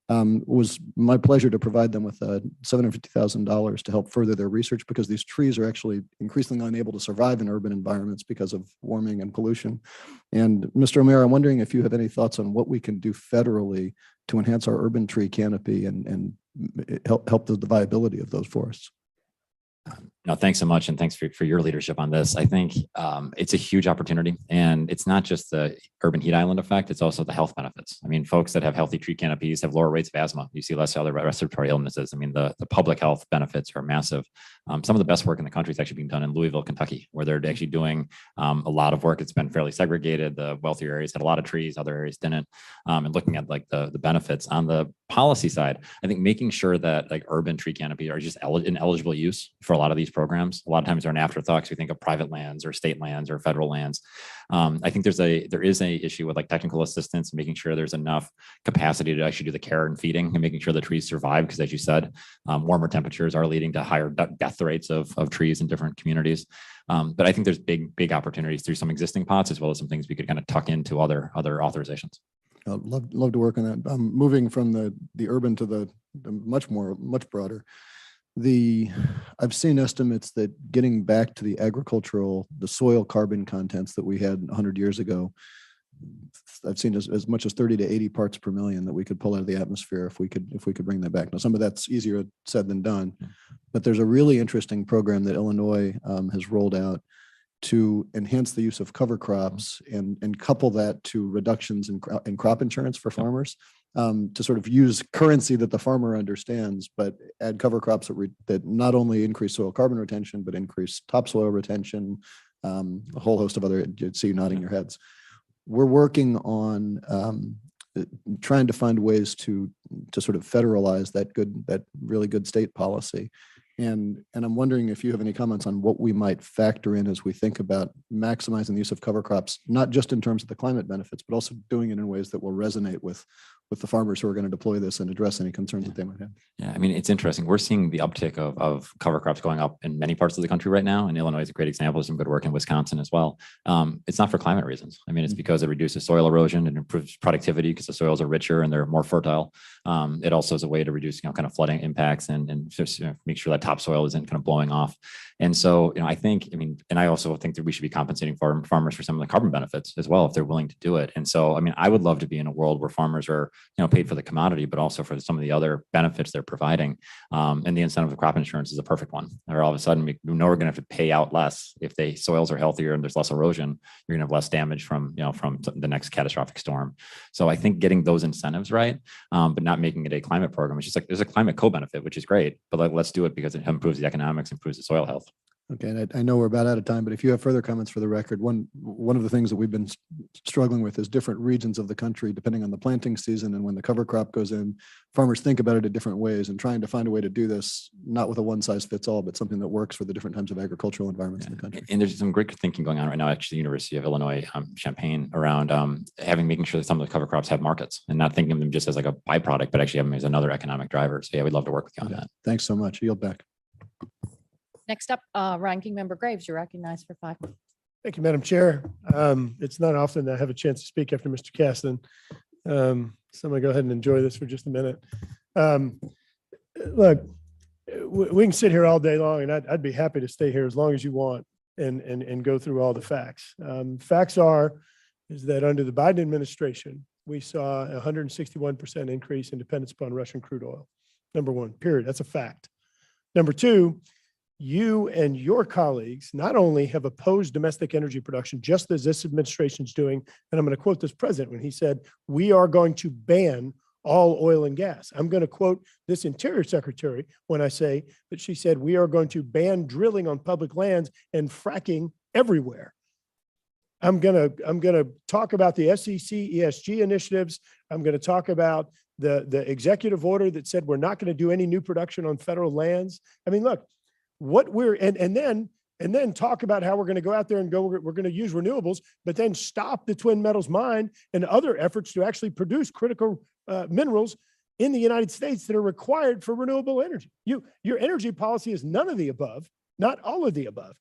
Was my pleasure to provide them with $750,000 to help further their research, because these trees are actually increasingly unable to survive in urban environments because of warming and pollution. And Mr. O'Meara, I'm wondering if you have any thoughts on what we can do federally to enhance our urban tree canopy and help the viability of those forests. No, thanks so much. And thanks for your leadership on this. I think it's a huge opportunity, and it's not just the urban heat island effect. It's also the health benefits. I mean, folks that have healthy tree canopies have lower rates of asthma. You see less other respiratory illnesses. I mean, the public health benefits are massive. Some of the best work in the country is actually being done in Louisville, Kentucky, where they're actually doing a lot of work. It's been fairly segregated. The wealthier areas had a lot of trees, other areas didn't. And looking at like the benefits on the policy side, I think making sure that like urban tree canopy are just in eligible use for a lot of these programs. A lot of times they're an afterthought because we think of private lands or state lands or federal lands. I think there is a issue with like technical assistance and making sure there's enough capacity to actually do the care and feeding and making sure the trees survive. Because as you said, warmer temperatures are leading to higher death rates of trees in different communities. But I think there's big opportunities through some existing pots, as well as some things we could kind of tuck into other authorizations. I'd love to work on that. Moving from the urban to the much broader. I've seen estimates that getting back to the soil carbon contents that we had 100 years ago, I've seen as much as 30 to 80 parts per million that we could pull out of the atmosphere if we could bring that back. Now, some of that's easier said than done, but there's a really interesting program that Illinois has rolled out to enhance the use of cover crops and couple that to reductions in crop insurance for farmers. To sort of use currency that the farmer understands, but add cover crops that not only increase soil carbon retention, but increase topsoil retention, a whole host of other, you'd see you nodding your heads. We're working on trying to find ways to sort of federalize that really good state policy. And I'm wondering if you have any comments on what we might factor in as we think about maximizing the use of cover crops, not just in terms of the climate benefits, but also doing it in ways that will resonate with the farmers who are going to deploy this and address any concerns that they might have. Yeah, I mean, it's interesting. We're seeing the uptick of cover crops going up in many parts of the country right now. And Illinois is a great example of some good work in Wisconsin as well. It's not for climate reasons. I mean, it's because it reduces soil erosion and improves productivity because the soils are richer and they're more fertile. It also is a way to reduce, kind of flooding impacts and just make sure that topsoil isn't kind of blowing off. And so, I also think that we should be compensating farmers for some of the carbon benefits as well, if they're willing to do it. And so, I would love to be in a world where farmers are, paid for the commodity, but also for some of the other benefits they're providing. And the incentive of crop insurance is a perfect one. Or all of a sudden, we know we're going to have to pay out less if the soils are healthier and there's less erosion. You're going to have less damage from the next catastrophic storm. So I think getting those incentives right, but not making it a climate program. It's just like there's a climate co-benefit, which is great, but let's do it because it improves the economics, improves the soil health. Okay, and I know we're about out of time, but if you have further comments for the record, one of the things that we've been struggling with is different regions of the country, depending on the planting season and when the cover crop goes in, farmers think about it in different ways, and trying to find a way to do this, not with a one size fits all, but something that works for the different types of agricultural environments in the country. And there's some great thinking going on right now, actually, University of Illinois, Champaign, around making sure that some of the cover crops have markets and not thinking of them just as like a byproduct, but actually have them as another economic driver. So yeah, we'd love to work with you on that. Thanks so much. Yield back. Next up, Ranking Member Graves, you're recognized for 5 minutes. Thank you, Madam Chair. It's not often that I have a chance to speak after Mr. Caston. So I'm going to go ahead and enjoy this for just a minute. Look, we can sit here all day long, and I'd be happy to stay here as long as you want and go through all the facts. Facts is that under the Biden administration, we saw a 161% increase in dependence upon Russian crude oil. Number one, period. That's a fact. Number two, you and your colleagues not only have opposed domestic energy production, just as this administration is doing, and I'm going to quote this president when he said, we are going to ban all oil and gas. I'm going to quote this Interior Secretary when I say that she said, we are going to ban drilling on public lands and fracking everywhere. I'm going to talk about the SEC ESG initiatives. I'm going to talk about the executive order that said we're not going to do any new production on federal lands. I mean, look, what we're and then talk about how we're going to go out there and we're going to use renewables, but then stop the Twin Metals mine and other efforts to actually produce critical minerals in the United States that are required for renewable energy. Your energy policy is none of the above, not all of the above.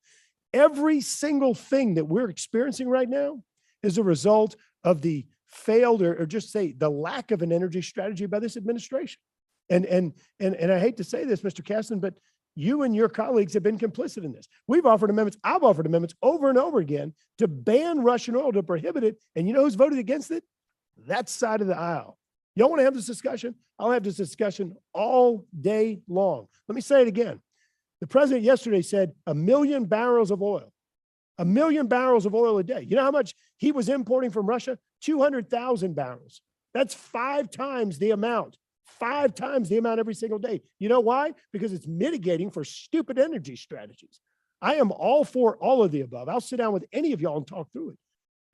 Every single thing that we're experiencing right now is a result of the failed or just say the lack of an energy strategy by this administration. And I hate to say this, Mr. Caston, but you and your colleagues have been complicit in this. We've offered amendments. I've offered amendments over and over again to ban Russian oil, to prohibit it. And you know who's voted against it? That side of the aisle. Y'all want to have this discussion? I'll have this discussion all day long. Let me say it again. The president yesterday said 1 million barrels of oil, 1 million barrels of oil a day. You know how much he was importing from Russia? 200,000 barrels. That's 5 times the amount. 5 times the amount every single day. You know why? Because it's mitigating for stupid energy strategies. I am all for all of the above. I'll sit down with any of y'all and talk through it.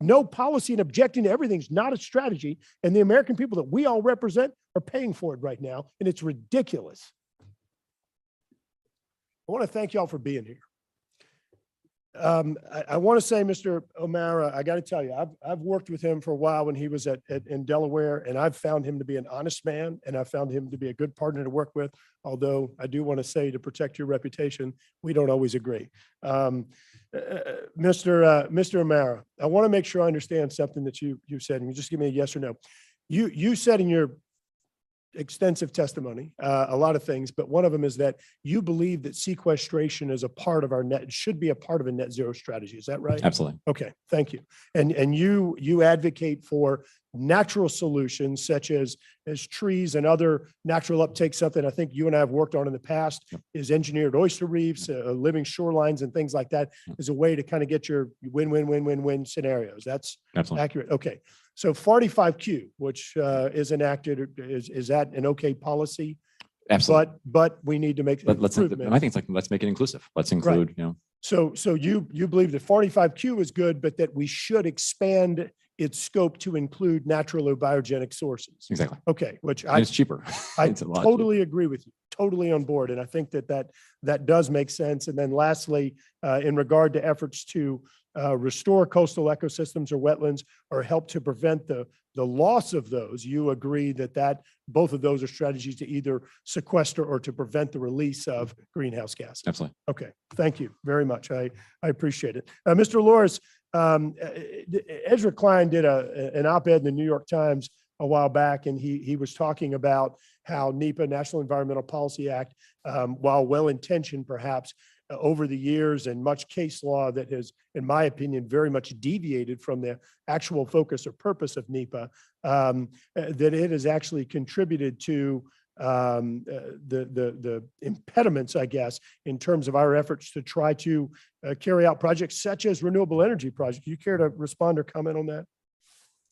No policy and objecting to everything is not a strategy. And the American people that we all represent are paying for it right now. And it's ridiculous. I want to thank y'all for being here. I want to say, Mr. O'Mara, I got to tell you, I've worked with him for a while when he was in Delaware, and I've found him to be an honest man, and I found him to be a good partner to work with. Although I do want to say, to protect your reputation, we don't always agree. Mr. O'Mara, I want to make sure I understand something that you said, and you just give me a yes or no. You said in your extensive testimony, a lot of things, but one of them is that you believe that sequestration is a part of our should be a part of a net zero strategy. Is that right? Absolutely. Okay, thank you. And you advocate for natural solutions such as trees and other natural uptake. Something I think you and I have worked on in the past is engineered oyster reefs, living shorelines, and things like that as a way to kind of get your win-win-win-win-win scenarios. That's Absolutely accurate. Okay. So 45Q, which is enacted, is that an okay policy? Absolutely. But we need to make Let's make it inclusive. Let's include, right. So you believe that 45Q is good, but that we should expand its scope to include natural or biogenic sources. Exactly. Okay, which it's cheaper. I totally agree with you. Totally on board. And I think that does make sense. And then lastly, in regard to efforts to restore coastal ecosystems or wetlands or help to prevent the loss of those, you agree that both of those are strategies to either sequester or to prevent the release of greenhouse gases. Absolutely. Okay, thank you very much. I appreciate it. Mr. Loris, Ezra Klein did an op-ed in the New York Times a while back, and he was talking about how NEPA, National Environmental Policy Act, while well-intentioned perhaps, over the years and much case law that has, in my opinion, very much deviated from the actual focus or purpose of NEPA, that it has actually contributed to the impediments, I guess, in terms of our efforts to try to carry out projects such as renewable energy projects. You care to respond or comment on that?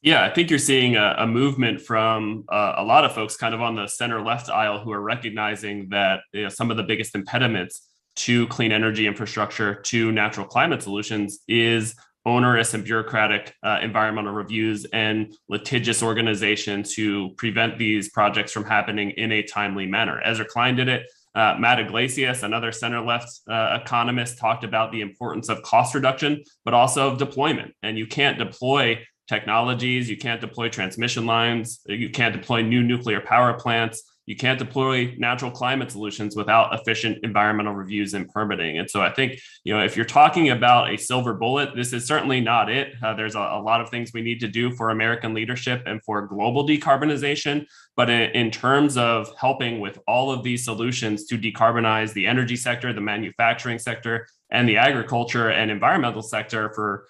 Yeah, I think you're seeing a movement from a lot of folks kind of on the center left aisle who are recognizing that some of the biggest impediments to clean energy infrastructure to natural climate solutions is onerous and bureaucratic environmental reviews and litigious organizations to prevent these projects from happening in a timely manner. Ezra Klein did it. Matt Iglesias, another center-left economist, talked about the importance of cost reduction, but also of deployment. And you can't deploy technologies, you can't deploy transmission lines, you can't deploy new nuclear power plants, you can't deploy natural climate solutions without efficient environmental reviews and permitting. And so I think, if you're talking about a silver bullet, this is certainly not it. There's a lot of things we need to do for American leadership and for global decarbonization. But in terms of helping with all of these solutions to decarbonize the energy sector, the manufacturing sector, and the agriculture and environmental sector for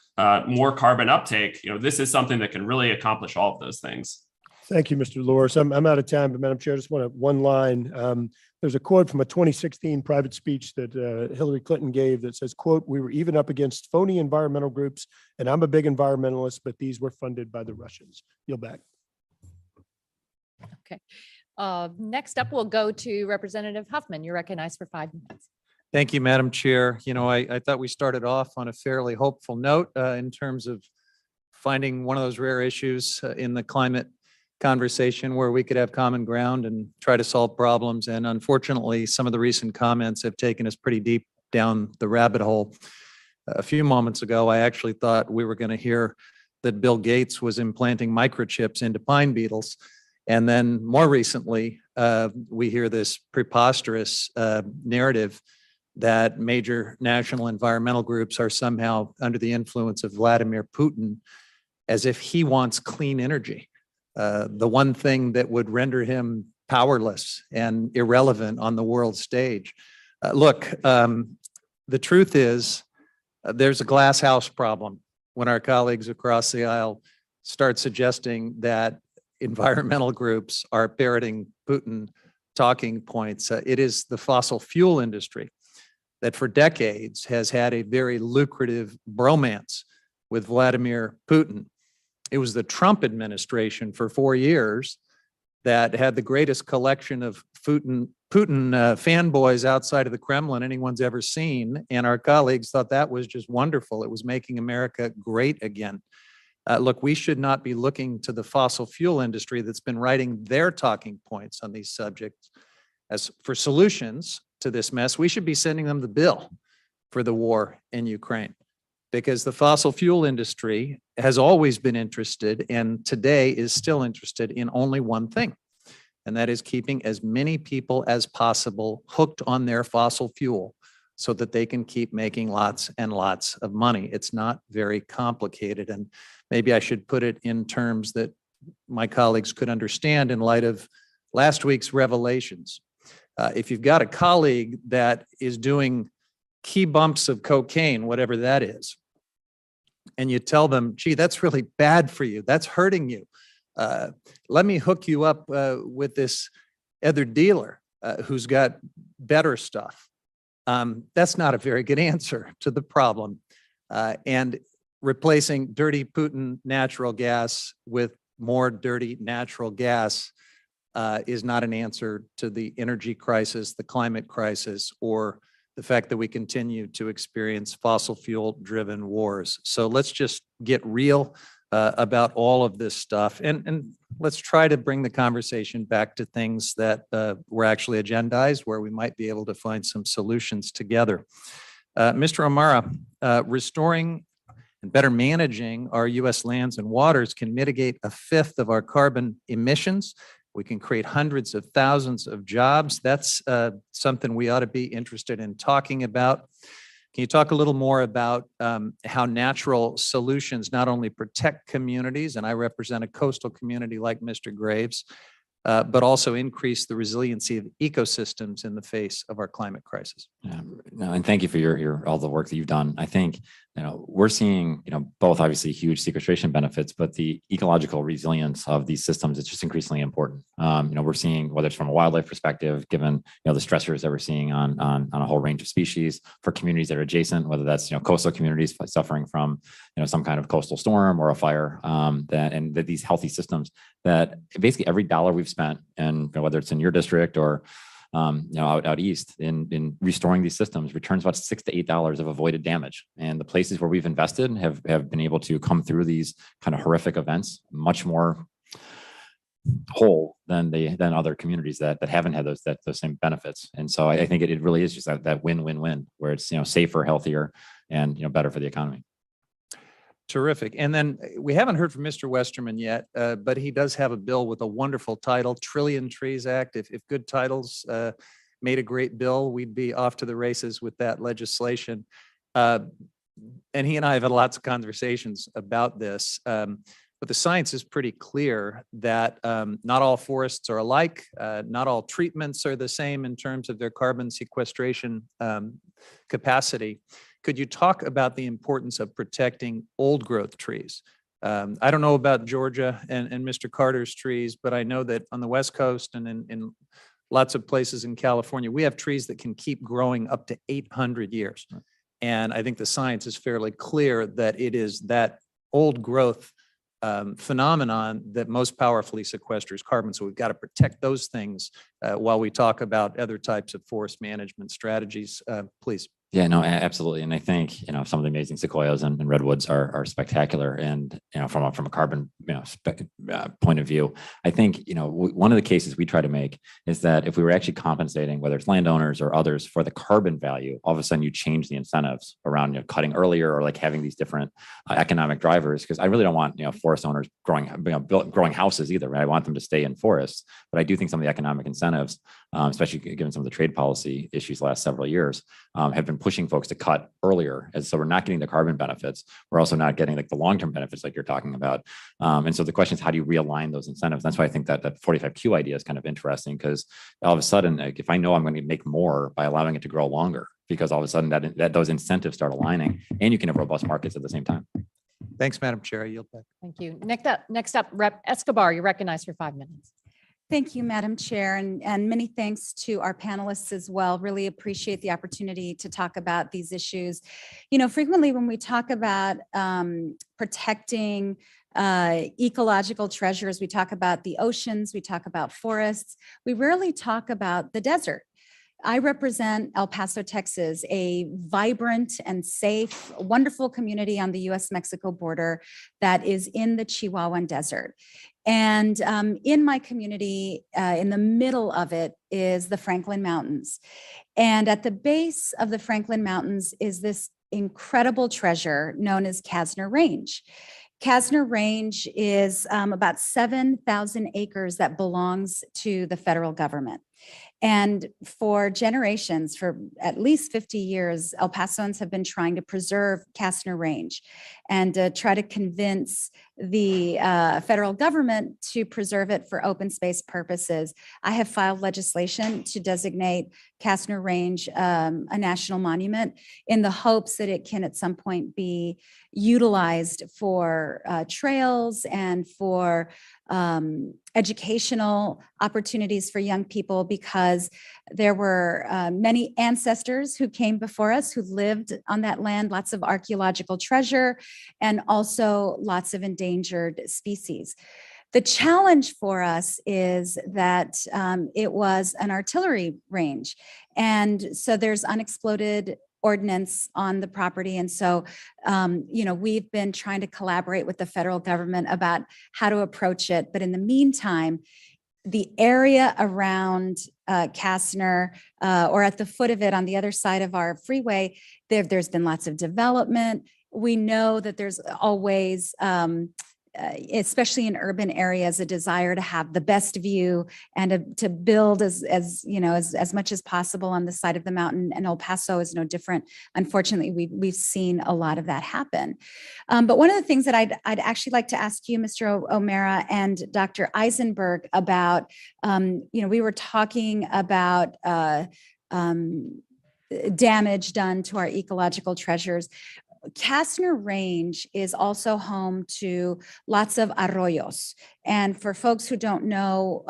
more carbon uptake, this is something that can really accomplish all of those things. Thank you, Mr. Loris. I'm out of time, but Madam Chair, I just want one line. There's a quote from a 2016 private speech that Hillary Clinton gave that says, quote, "We were even up against phony environmental groups, and I'm a big environmentalist, but these were funded by the Russians." Yield back. Okay. Next up, we'll go to Representative Huffman. You're recognized for 5 minutes. Thank you, Madam Chair. I thought we started off on a fairly hopeful note in terms of finding one of those rare issues in the climate conversation where we could have common ground and try to solve problems. And unfortunately, some of the recent comments have taken us pretty deep down the rabbit hole. A few moments ago, I actually thought we were going to hear that Bill Gates was implanting microchips into pine beetles. And then more recently, we hear this preposterous narrative that major national environmental groups are somehow under the influence of Vladimir Putin, as if he wants clean energy. The one thing that would render him powerless and irrelevant on the world stage. Look, the truth is there's a glass house problem when our colleagues across the aisle start suggesting that environmental groups are parroting Putin talking points. It is the fossil fuel industry that for decades has had a very lucrative bromance with Vladimir Putin. It was the Trump administration for 4 years that had the greatest collection of Putin fanboys outside of the Kremlin anyone's ever seen. And our colleagues thought that was just wonderful. It was making America great again. Look, we should not be looking to the fossil fuel industry that's been writing their talking points on these subjects as for solutions to this mess. We should be sending them the bill for the war in Ukraine, because the fossil fuel industry has always been interested and today is still interested in only one thing, and that is keeping as many people as possible hooked on their fossil fuel so that they can keep making lots and lots of money. It's not very complicated, and maybe I should put it in terms that my colleagues could understand in light of last week's revelations. If you've got a colleague that is doing key bumps of cocaine, whatever that is, and you tell them, gee, that's really bad for you, that's hurting you. Let me hook you up with this other dealer who's got better stuff. That's not a very good answer to the problem. And replacing dirty Putin natural gas with more dirty natural gas is not an answer to the energy crisis, the climate crisis, or the fact that we continue to experience fossil fuel driven wars. So let's just get real about all of this stuff. And let's try to bring the conversation back to things that were actually agendized, where we might be able to find some solutions together. Mr. O'Mara, restoring and better managing our U.S. lands and waters can mitigate 1/5 of our carbon emissions. We can create hundreds of thousands of jobs. That's something we ought to be interested in talking about. Can you talk a little more about how natural solutions not only protect communities, and I represent a coastal community like Mr. Graves, but also increase the resiliency of ecosystems in the face of our climate crisis? No, and thank you for your all the work that you've done. I think we're seeing both obviously huge sequestration benefits, but the ecological resilience of these systems is just increasingly important. We're seeing, whether it's from a wildlife perspective, given the stressors that we're seeing on a whole range of species, for communities that are adjacent, whether that's coastal communities suffering from some kind of coastal storm or a fire, that these healthy systems, that basically every dollar we've spent, and whether it's in your district or out east in restoring these systems returns about $6 to $8 of avoided damage. And the places where we've invested have been able to come through these kind of horrific events much more whole than other communities that haven't had those same benefits. And so I think it really is just that win-win-win where it's safer, healthier, and better for the economy. Terrific. And then we haven't heard from Mr. Westerman yet, but he does have a bill with a wonderful title, Trillion Trees Act. If good titles made a great bill, we'd be off to the races with that legislation. And he and I have had lots of conversations about this. But the science is pretty clear that not all forests are alike. Not all treatments are the same in terms of their carbon sequestration capacity. Could you talk about the importance of protecting old growth trees? I don't know about Georgia and Mr. Carter's trees, but I know that on the West Coast and in lots of places in California, we have trees that can keep growing up to 800 years. And I think the science is fairly clear that it is that old growth phenomenon that most powerfully sequesters carbon. So we've got to protect those things while we talk about other types of forest management strategies. Please. Yeah, no, absolutely. And I think, some of the amazing sequoias and redwoods are spectacular. And, from a carbon, point of view, I think, one of the cases we try to make is that if we were actually compensating, whether it's landowners or others, for the carbon value, all of a sudden you change the incentives around, cutting earlier or like having these different economic drivers. Because I really don't want, forest owners growing houses either. Right? I want them to stay in forests. But I do think some of the economic incentives, especially given some of the trade policy issues the last several years, have been pushing folks to cut earlier. And so we're not getting the carbon benefits. We're also not getting like the long-term benefits like you're talking about. And so the question is, how do you realign those incentives? That's why I think that 45Q idea is kind of interesting, because all of a sudden, like, if I know I'm going to make more by allowing it to grow longer, because all of a sudden that those incentives start aligning and you can have robust markets at the same time. Thanks, Madam Chair. I yield back. Thank you. Next up, Rep. Escobar, you're recognized for 5 minutes. Thank you, Madam Chair, and many thanks to our panelists as well. Really appreciate the opportunity to talk about these issues. Frequently when we talk about protecting ecological treasures, we talk about the oceans, we talk about forests, we rarely talk about the desert. I represent El Paso, Texas, a vibrant and safe, wonderful community on the US-Mexico border that is in the Chihuahuan Desert. And in my community, in the middle of it is the Franklin Mountains. And at the base of the Franklin Mountains is this incredible treasure known as Kasner Range. Kasner Range is about 7,000 acres that belongs to the federal government. And for generations, for at least 50 years, El Pasoans have been trying to preserve Kasner Range and try to convince the federal government to preserve it for open space purposes. I have filed legislation to designate Kasner Range a national monument in the hopes that it can at some point be utilized for trails and for educational opportunities for young people, because there were many ancestors who came before us who lived on that land, lots of archaeological treasure, and also lots of endangered species. The challenge for us is that it was an artillery range. And so there's unexploded ordnance on the property. And so, we've been trying to collaborate with the federal government about how to approach it. But in the meantime, the area around Kasner, or at the foot of it on the other side of our freeway, there's been lots of development. We know that there's always, especially in urban areas, a desire to have the best view and to build as much as possible on the side of the mountain. And El Paso is no different. Unfortunately, we've seen a lot of that happen. But one of the things that I'd actually like to ask you, Mr. O'Mara and Dr. Eisenberg, about, we were talking about damage done to our ecological treasures. Kasner Range is also home to lots of arroyos. And for folks who don't know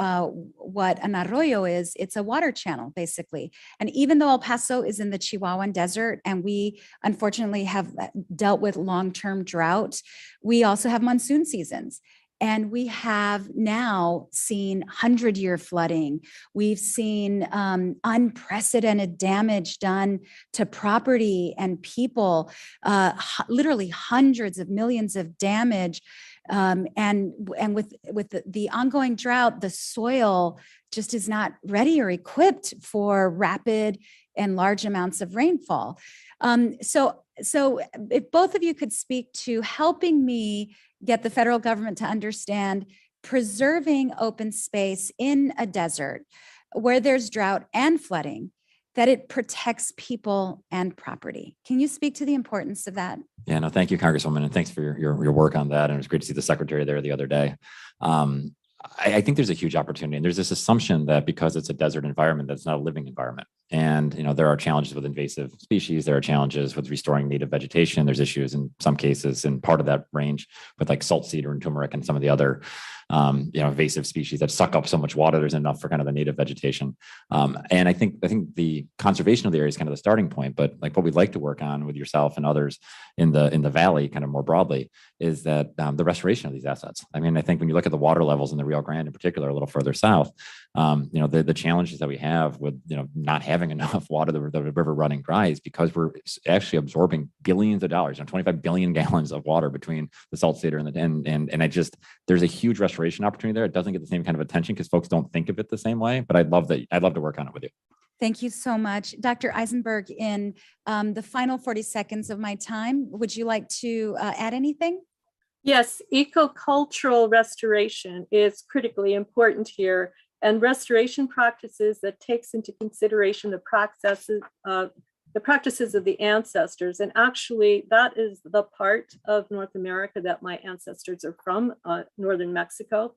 what an arroyo is, it's a water channel, basically. And even though El Paso is in the Chihuahuan Desert, and we unfortunately have dealt with long-term drought, we also have monsoon seasons. And we have now seen 100-year flooding. We've seen unprecedented damage done to property and people, literally hundreds of millions of damage. And with the ongoing drought, the soil just is not ready or equipped for rapid and large amounts of rainfall. So if both of you could speak to helping me get the federal government to understand preserving open space in a desert where there's drought and flooding, that it protects people and property. Can you speak to the importance of that? Yeah, no, thank you, Congresswoman, and thanks for your work on that. And it was great to see the secretary there the other day. I think there's a huge opportunity, and there's this assumption that because it's a desert environment, that's not a living environment. And there are challenges with invasive species. There are challenges with restoring native vegetation. There's issues in some cases in part of that range with like salt cedar and turmeric and some of the other invasive species that suck up so much water. There's enough for kind of the native vegetation. And I think the conservation of the area is kind of the starting point. But like what we'd like to work on with yourself and others in the valley, kind of more broadly, is that the restoration of these assets. I mean, I think when you look at the water levels in the Rio Grande, in particular, a little further south, the challenges that we have with not having enough water, the river running dry, is because we're actually absorbing billions of dollars, 25 billion gallons of water between the salt cedar and there's a huge restoration opportunity there. It doesn't get the same kind of attention because folks don't think of it the same way. But I'd love to work on it with you. Thank you so much. Dr. Eisenberg, in the final 40 seconds of my time, would you like to add anything? Yes, ecocultural restoration is critically important here, and restoration practices that takes into consideration the practices of the ancestors. And actually, that is the part of North America that my ancestors are from, northern Mexico.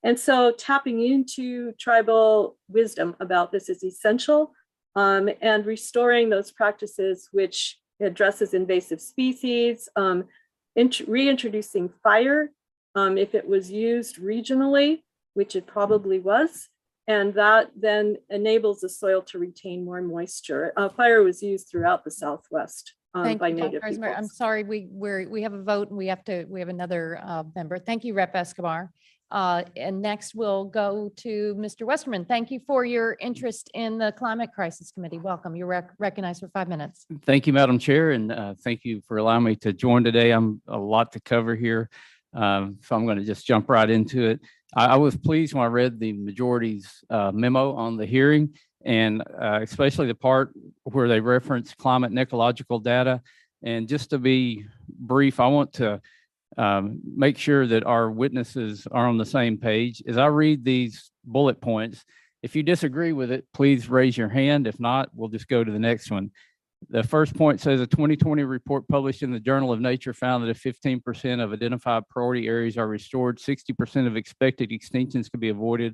And so tapping into tribal wisdom about this is essential, and restoring those practices which addresses invasive species, reintroducing fire if it was used regionally, which it probably was, and that then enables the soil to retain more moisture. Fire was used throughout the Southwest by Native people. I'm sorry, we have a vote and we have another member. Thank you, Rep. Escobar. And next we'll go to Mr. Westerman. Thank you for your interest in the Climate Crisis Committee. Welcome. You're recognized for 5 minutes. Thank you, Madam Chair, and thank you for allowing me to join today. I'm a lot to cover here, so I'm going to just jump right into it. I was pleased when I read the majority's memo on the hearing, and especially the part where they reference climate and ecological data. And just to be brief, I want to make sure that our witnesses are on the same page. As I read these bullet points, if you disagree with it, please raise your hand. If not, we'll just go to the next one. The first point says a 2020 report published in the Journal of Nature found that if 15% of identified priority areas are restored, 60% of expected extinctions could be avoided,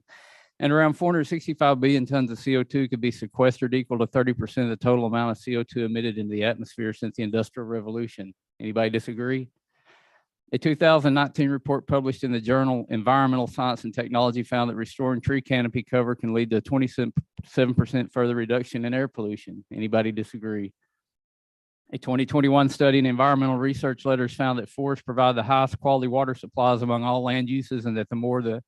and around 465 billion tons of CO2 could be sequestered, equal to 30% of the total amount of CO2 emitted into the atmosphere since the Industrial Revolution. Anybody disagree? A 2019 report published in the journal Environmental Science and Technology found that restoring tree canopy cover can lead to a 27% further reduction in air pollution. Anybody disagree? A 2021 study in Environmental Research Letters found that forests provide the highest quality water supplies among all land uses, and that the more than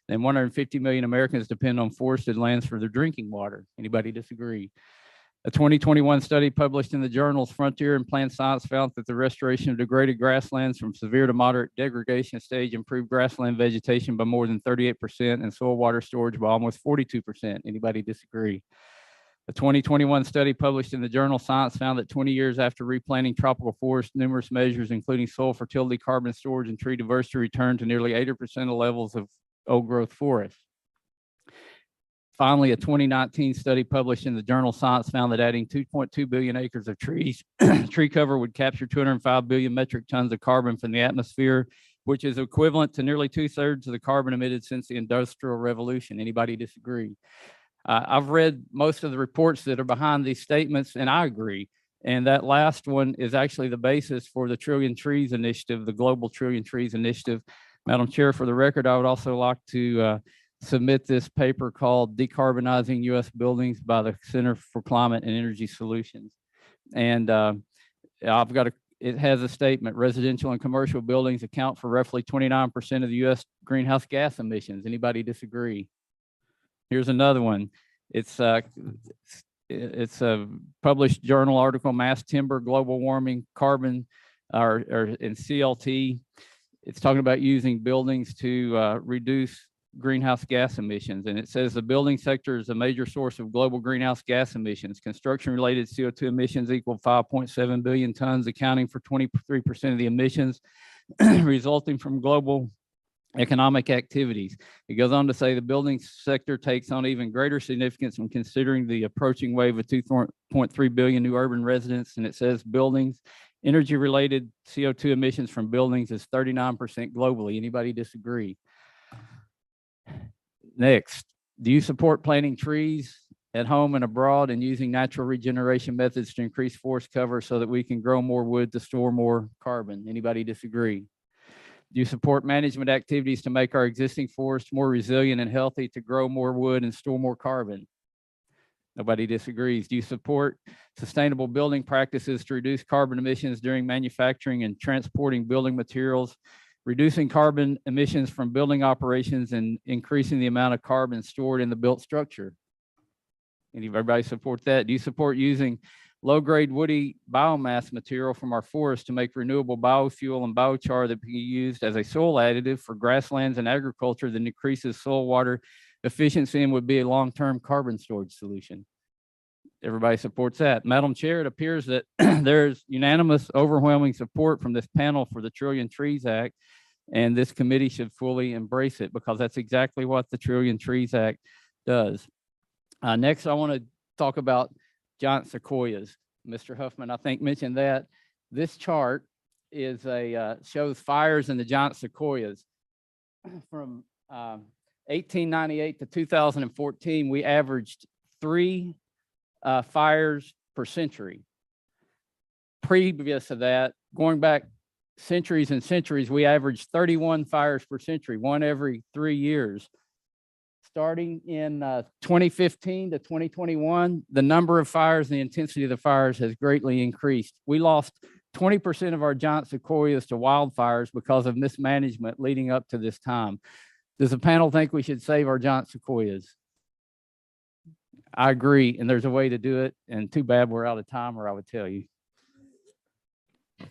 150 million Americans depend on forested lands for their drinking water. Anybody disagree? A 2021 study published in the journals Frontier and Plant Science found that the restoration of degraded grasslands from severe to moderate degradation stage improved grassland vegetation by more than 38% and soil water storage by almost 42%. Anybody disagree? A 2021 study published in the journal Science found that 20 years after replanting tropical forests, numerous measures, including soil fertility, carbon storage, and tree diversity, returned to nearly 80% of levels of old growth forests. Finally, a 2019 study published in the journal Science found that adding 2.2 billion acres of trees, tree cover would capture 205 billion metric tons of carbon from the atmosphere, which is equivalent to nearly 2/3 of the carbon emitted since the Industrial Revolution. Anybody disagree? I've read most of the reports that are behind these statements, and I agree. And that last one is actually the basis for the Trillion Trees Initiative, the Global Trillion Trees Initiative. Madam Chair, for the record, I would also like to submit this paper called Decarbonizing U.S. Buildings by the Center for Climate and Energy Solutions. And I've got it has a statement, residential and commercial buildings account for roughly 29% of the U.S. greenhouse gas emissions. Anybody disagree? Here's another one. It's a published journal article, Mass Timber, Global Warming, Carbon, or in CLT. It's talking about using buildings to reduce greenhouse gas emissions. And it says the building sector is a major source of global greenhouse gas emissions. Construction-related CO2 emissions equal 5.7 billion tons, accounting for 23% of the emissions resulting from global economic activities. It goes on to say the building sector takes on even greater significance when considering the approaching wave of 2.3 billion new urban residents. And it says buildings, energy-related CO2 emissions from buildings is 39% globally. Anybody disagree? Next, do you support planting trees at home and abroad and using natural regeneration methods to increase forest cover so that we can grow more wood to store more carbon? Anybody disagree? Do you support management activities to make our existing forests more resilient and healthy to grow more wood and store more carbon? Nobody disagrees. Do you support sustainable building practices to reduce carbon emissions during manufacturing and transporting building materials, reducing carbon emissions from building operations and increasing the amount of carbon stored in the built structure? Everybody support that? Do you support using low-grade woody biomass material from our forests to make renewable biofuel and biochar that can be used as a soil additive for grasslands and agriculture that increases soil water efficiency and would be a long-term carbon storage solution? Everybody supports that. Madam Chair, it appears that there's unanimous, overwhelming support from this panel for the Trillion Trees Act, and this committee should fully embrace it because that's exactly what the Trillion Trees Act does. Next, I want to talk about giant sequoias. Mr. Huffman, I think, mentioned that. This chart is shows fires in the giant sequoias. From 1898 to 2014, we averaged 3 fires per century. Previous to that, going back centuries and centuries, we averaged 31 fires per century, one every 3 years. Starting in 2015 to 2021, the number of fires and the intensity of the fires has greatly increased. We lost 20% of our giant sequoias to wildfires because of mismanagement leading up to this time. Does the panel think we should save our giant sequoias? I agree, and there's a way to do it, and too bad we're out of time, or I would tell you.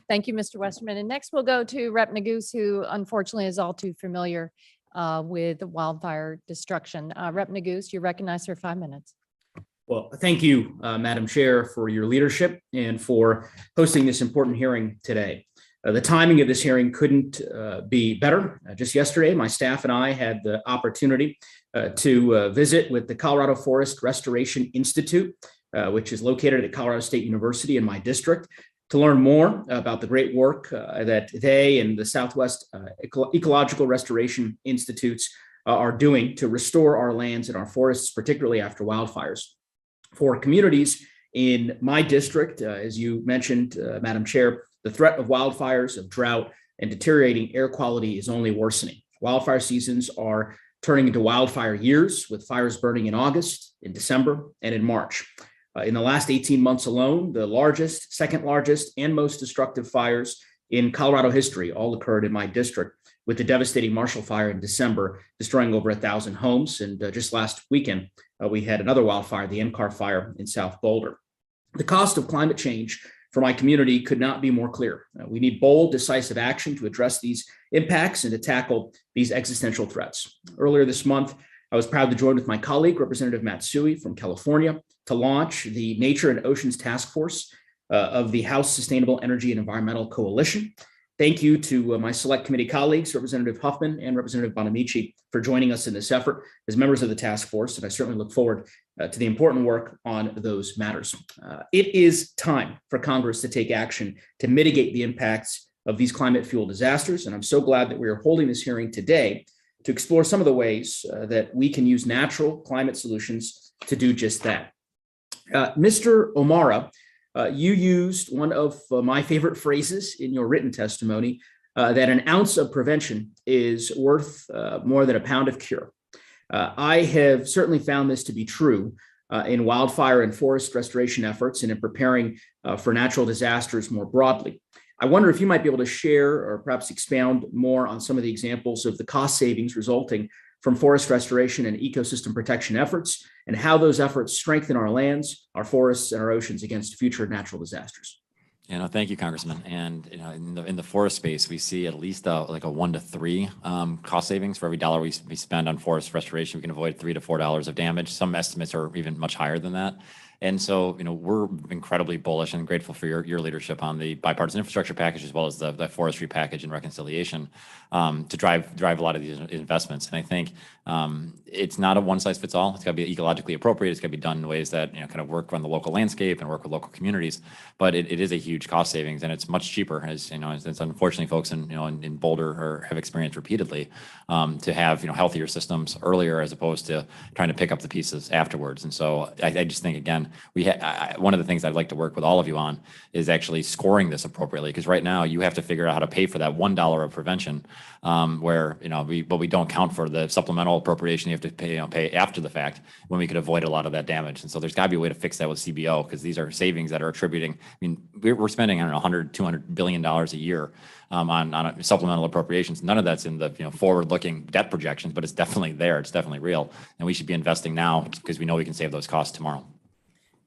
Thank you, Mr. Westerman. And next we'll go to Rep. Nagus, who unfortunately is all too familiar with wildfire destruction. Rep. Nagus, you're recognized for 5 minutes. Well, thank you, Madam Chair, for your leadership and for hosting this important hearing today. The timing of this hearing couldn't be better. Just yesterday, my staff and I had the opportunity to visit with the Colorado Forest Restoration Institute, which is located at Colorado State University in my district, to learn more about the great work that they and the Southwest Ecological Restoration Institutes are doing to restore our lands and our forests, particularly after wildfires. For communities in my district, as you mentioned, Madam Chair, the threat of wildfires, of drought, and deteriorating air quality is only worsening. Wildfire seasons are turning into wildfire years, with fires burning in August, in December, and in March. In the last 18 months alone, the largest, second largest, and most destructive fires in Colorado history all occurred in my district, with the devastating Marshall Fire in December destroying over 1,000 homes. And just last weekend, we had another wildfire, the NCAR fire in South Boulder. The cost of climate change for my community could not be more clear. We need bold, decisive action to address these impacts and to tackle these existential threats. Earlier this month, I was proud to join with my colleague, Representative Matsui from California, to launch the Nature and Oceans Task Force of the House Sustainable Energy and Environmental Coalition. Thank you to my select committee colleagues, Representative Huffman and Representative Bonamici, for joining us in this effort as members of the task force, and I certainly look forward to the important work on those matters. It is time for Congress to take action to mitigate the impacts of these climate fuel disasters, and I'm so glad that we are holding this hearing today to explore some of the ways that we can use natural climate solutions to do just that. Mr. O'Mara, you used one of my favorite phrases in your written testimony, that an ounce of prevention is worth more than a pound of cure. I have certainly found this to be true in wildfire and forest restoration efforts and in preparing for natural disasters more broadly. I wonder if you might be able to share or perhaps expound more on some of the examples of the cost savings resulting from forest restoration and ecosystem protection efforts, and how those efforts strengthen our lands, our forests, and our oceans against future natural disasters. Thank you, Congressman. And in the forest space, we see at least like a 1 to 3 cost savings for every dollar we spend on forest restoration. We can avoid $3 to $4 of damage. Some estimates are even much higher than that. And so, we're incredibly bullish and grateful for your leadership on the bipartisan infrastructure package, as well as the forestry package and reconciliation to drive a lot of these investments. And I think it's not a one size fits all. It's got to be ecologically appropriate. It's got to be done in ways that kind of work on the local landscape and work with local communities. But it is a huge cost savings, and it's much cheaper, as unfortunately folks in Boulder have experienced repeatedly, to have healthier systems earlier as opposed to trying to pick up the pieces afterwards. And so I just think, again, one of the things I'd like to work with all of you on is actually scoring this appropriately, because right now you have to figure out how to pay for that $1 of prevention, where we don't count for the supplemental appropriation you have to pay after the fact, when we could avoid a lot of that damage. And so there's got to be a way to fix that with CBO, because these are savings that are attributing. We're spending, I don't know, $100-200 billion a year on supplemental appropriations. None of that's in the forward-looking debt projections, but it's definitely there. It's definitely real, and we should be investing now because we know we can save those costs tomorrow.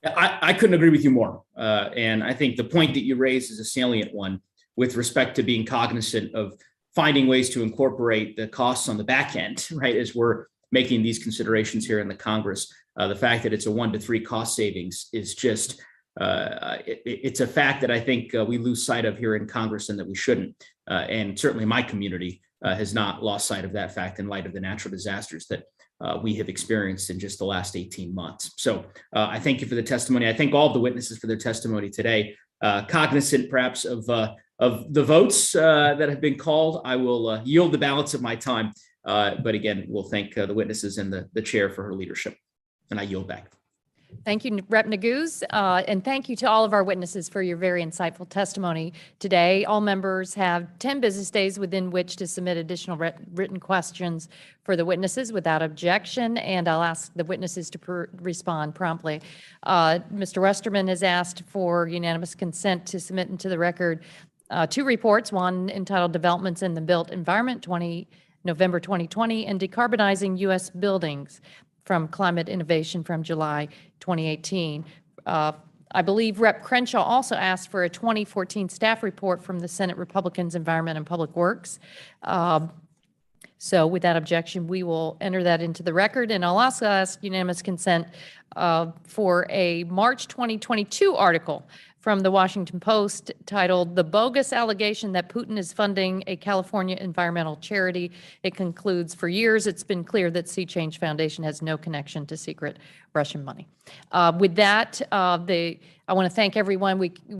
I couldn't agree with you more. And I think the point that you raised is a salient one with respect to being cognizant of finding ways to incorporate the costs on the back end, right, as we're making these considerations here in the Congress. The fact that it's a 1 to 3 cost savings is just, it's a fact that I think we lose sight of here in Congress, and that we shouldn't. And certainly my community has not lost sight of that fact in light of the natural disasters that we have experienced in just the last 18 months. So I thank you for the testimony. I thank all of the witnesses for their testimony today. Cognizant perhaps of the votes that have been called, I will yield the balance of my time. But again, we'll thank the witnesses and the chair for her leadership. And I yield back. Thank you, Rep. Naguse, and thank you to all of our witnesses for your very insightful testimony today. All members have 10 business days within which to submit additional written questions for the witnesses without objection, and I'll ask the witnesses to respond promptly. Mr. Westerman has asked for unanimous consent to submit into the record 2 reports, one entitled Developments in the Built Environment, November 2020, and Decarbonizing U.S. Buildings from Climate Innovation from July 2018. I believe Rep. Crenshaw also asked for a 2014 staff report from the Senate Republicans Environment and Public Works. So without objection, we will enter that into the record. And I'll also ask unanimous consent for a March 2022 article from the Washington Post titled "The Bogus Allegation That Putin is Funding a California Environmental Charity." It concludes, "For years, it's been clear that Sea Change Foundation has no connection to secret Russian money." With that, I want to thank everyone.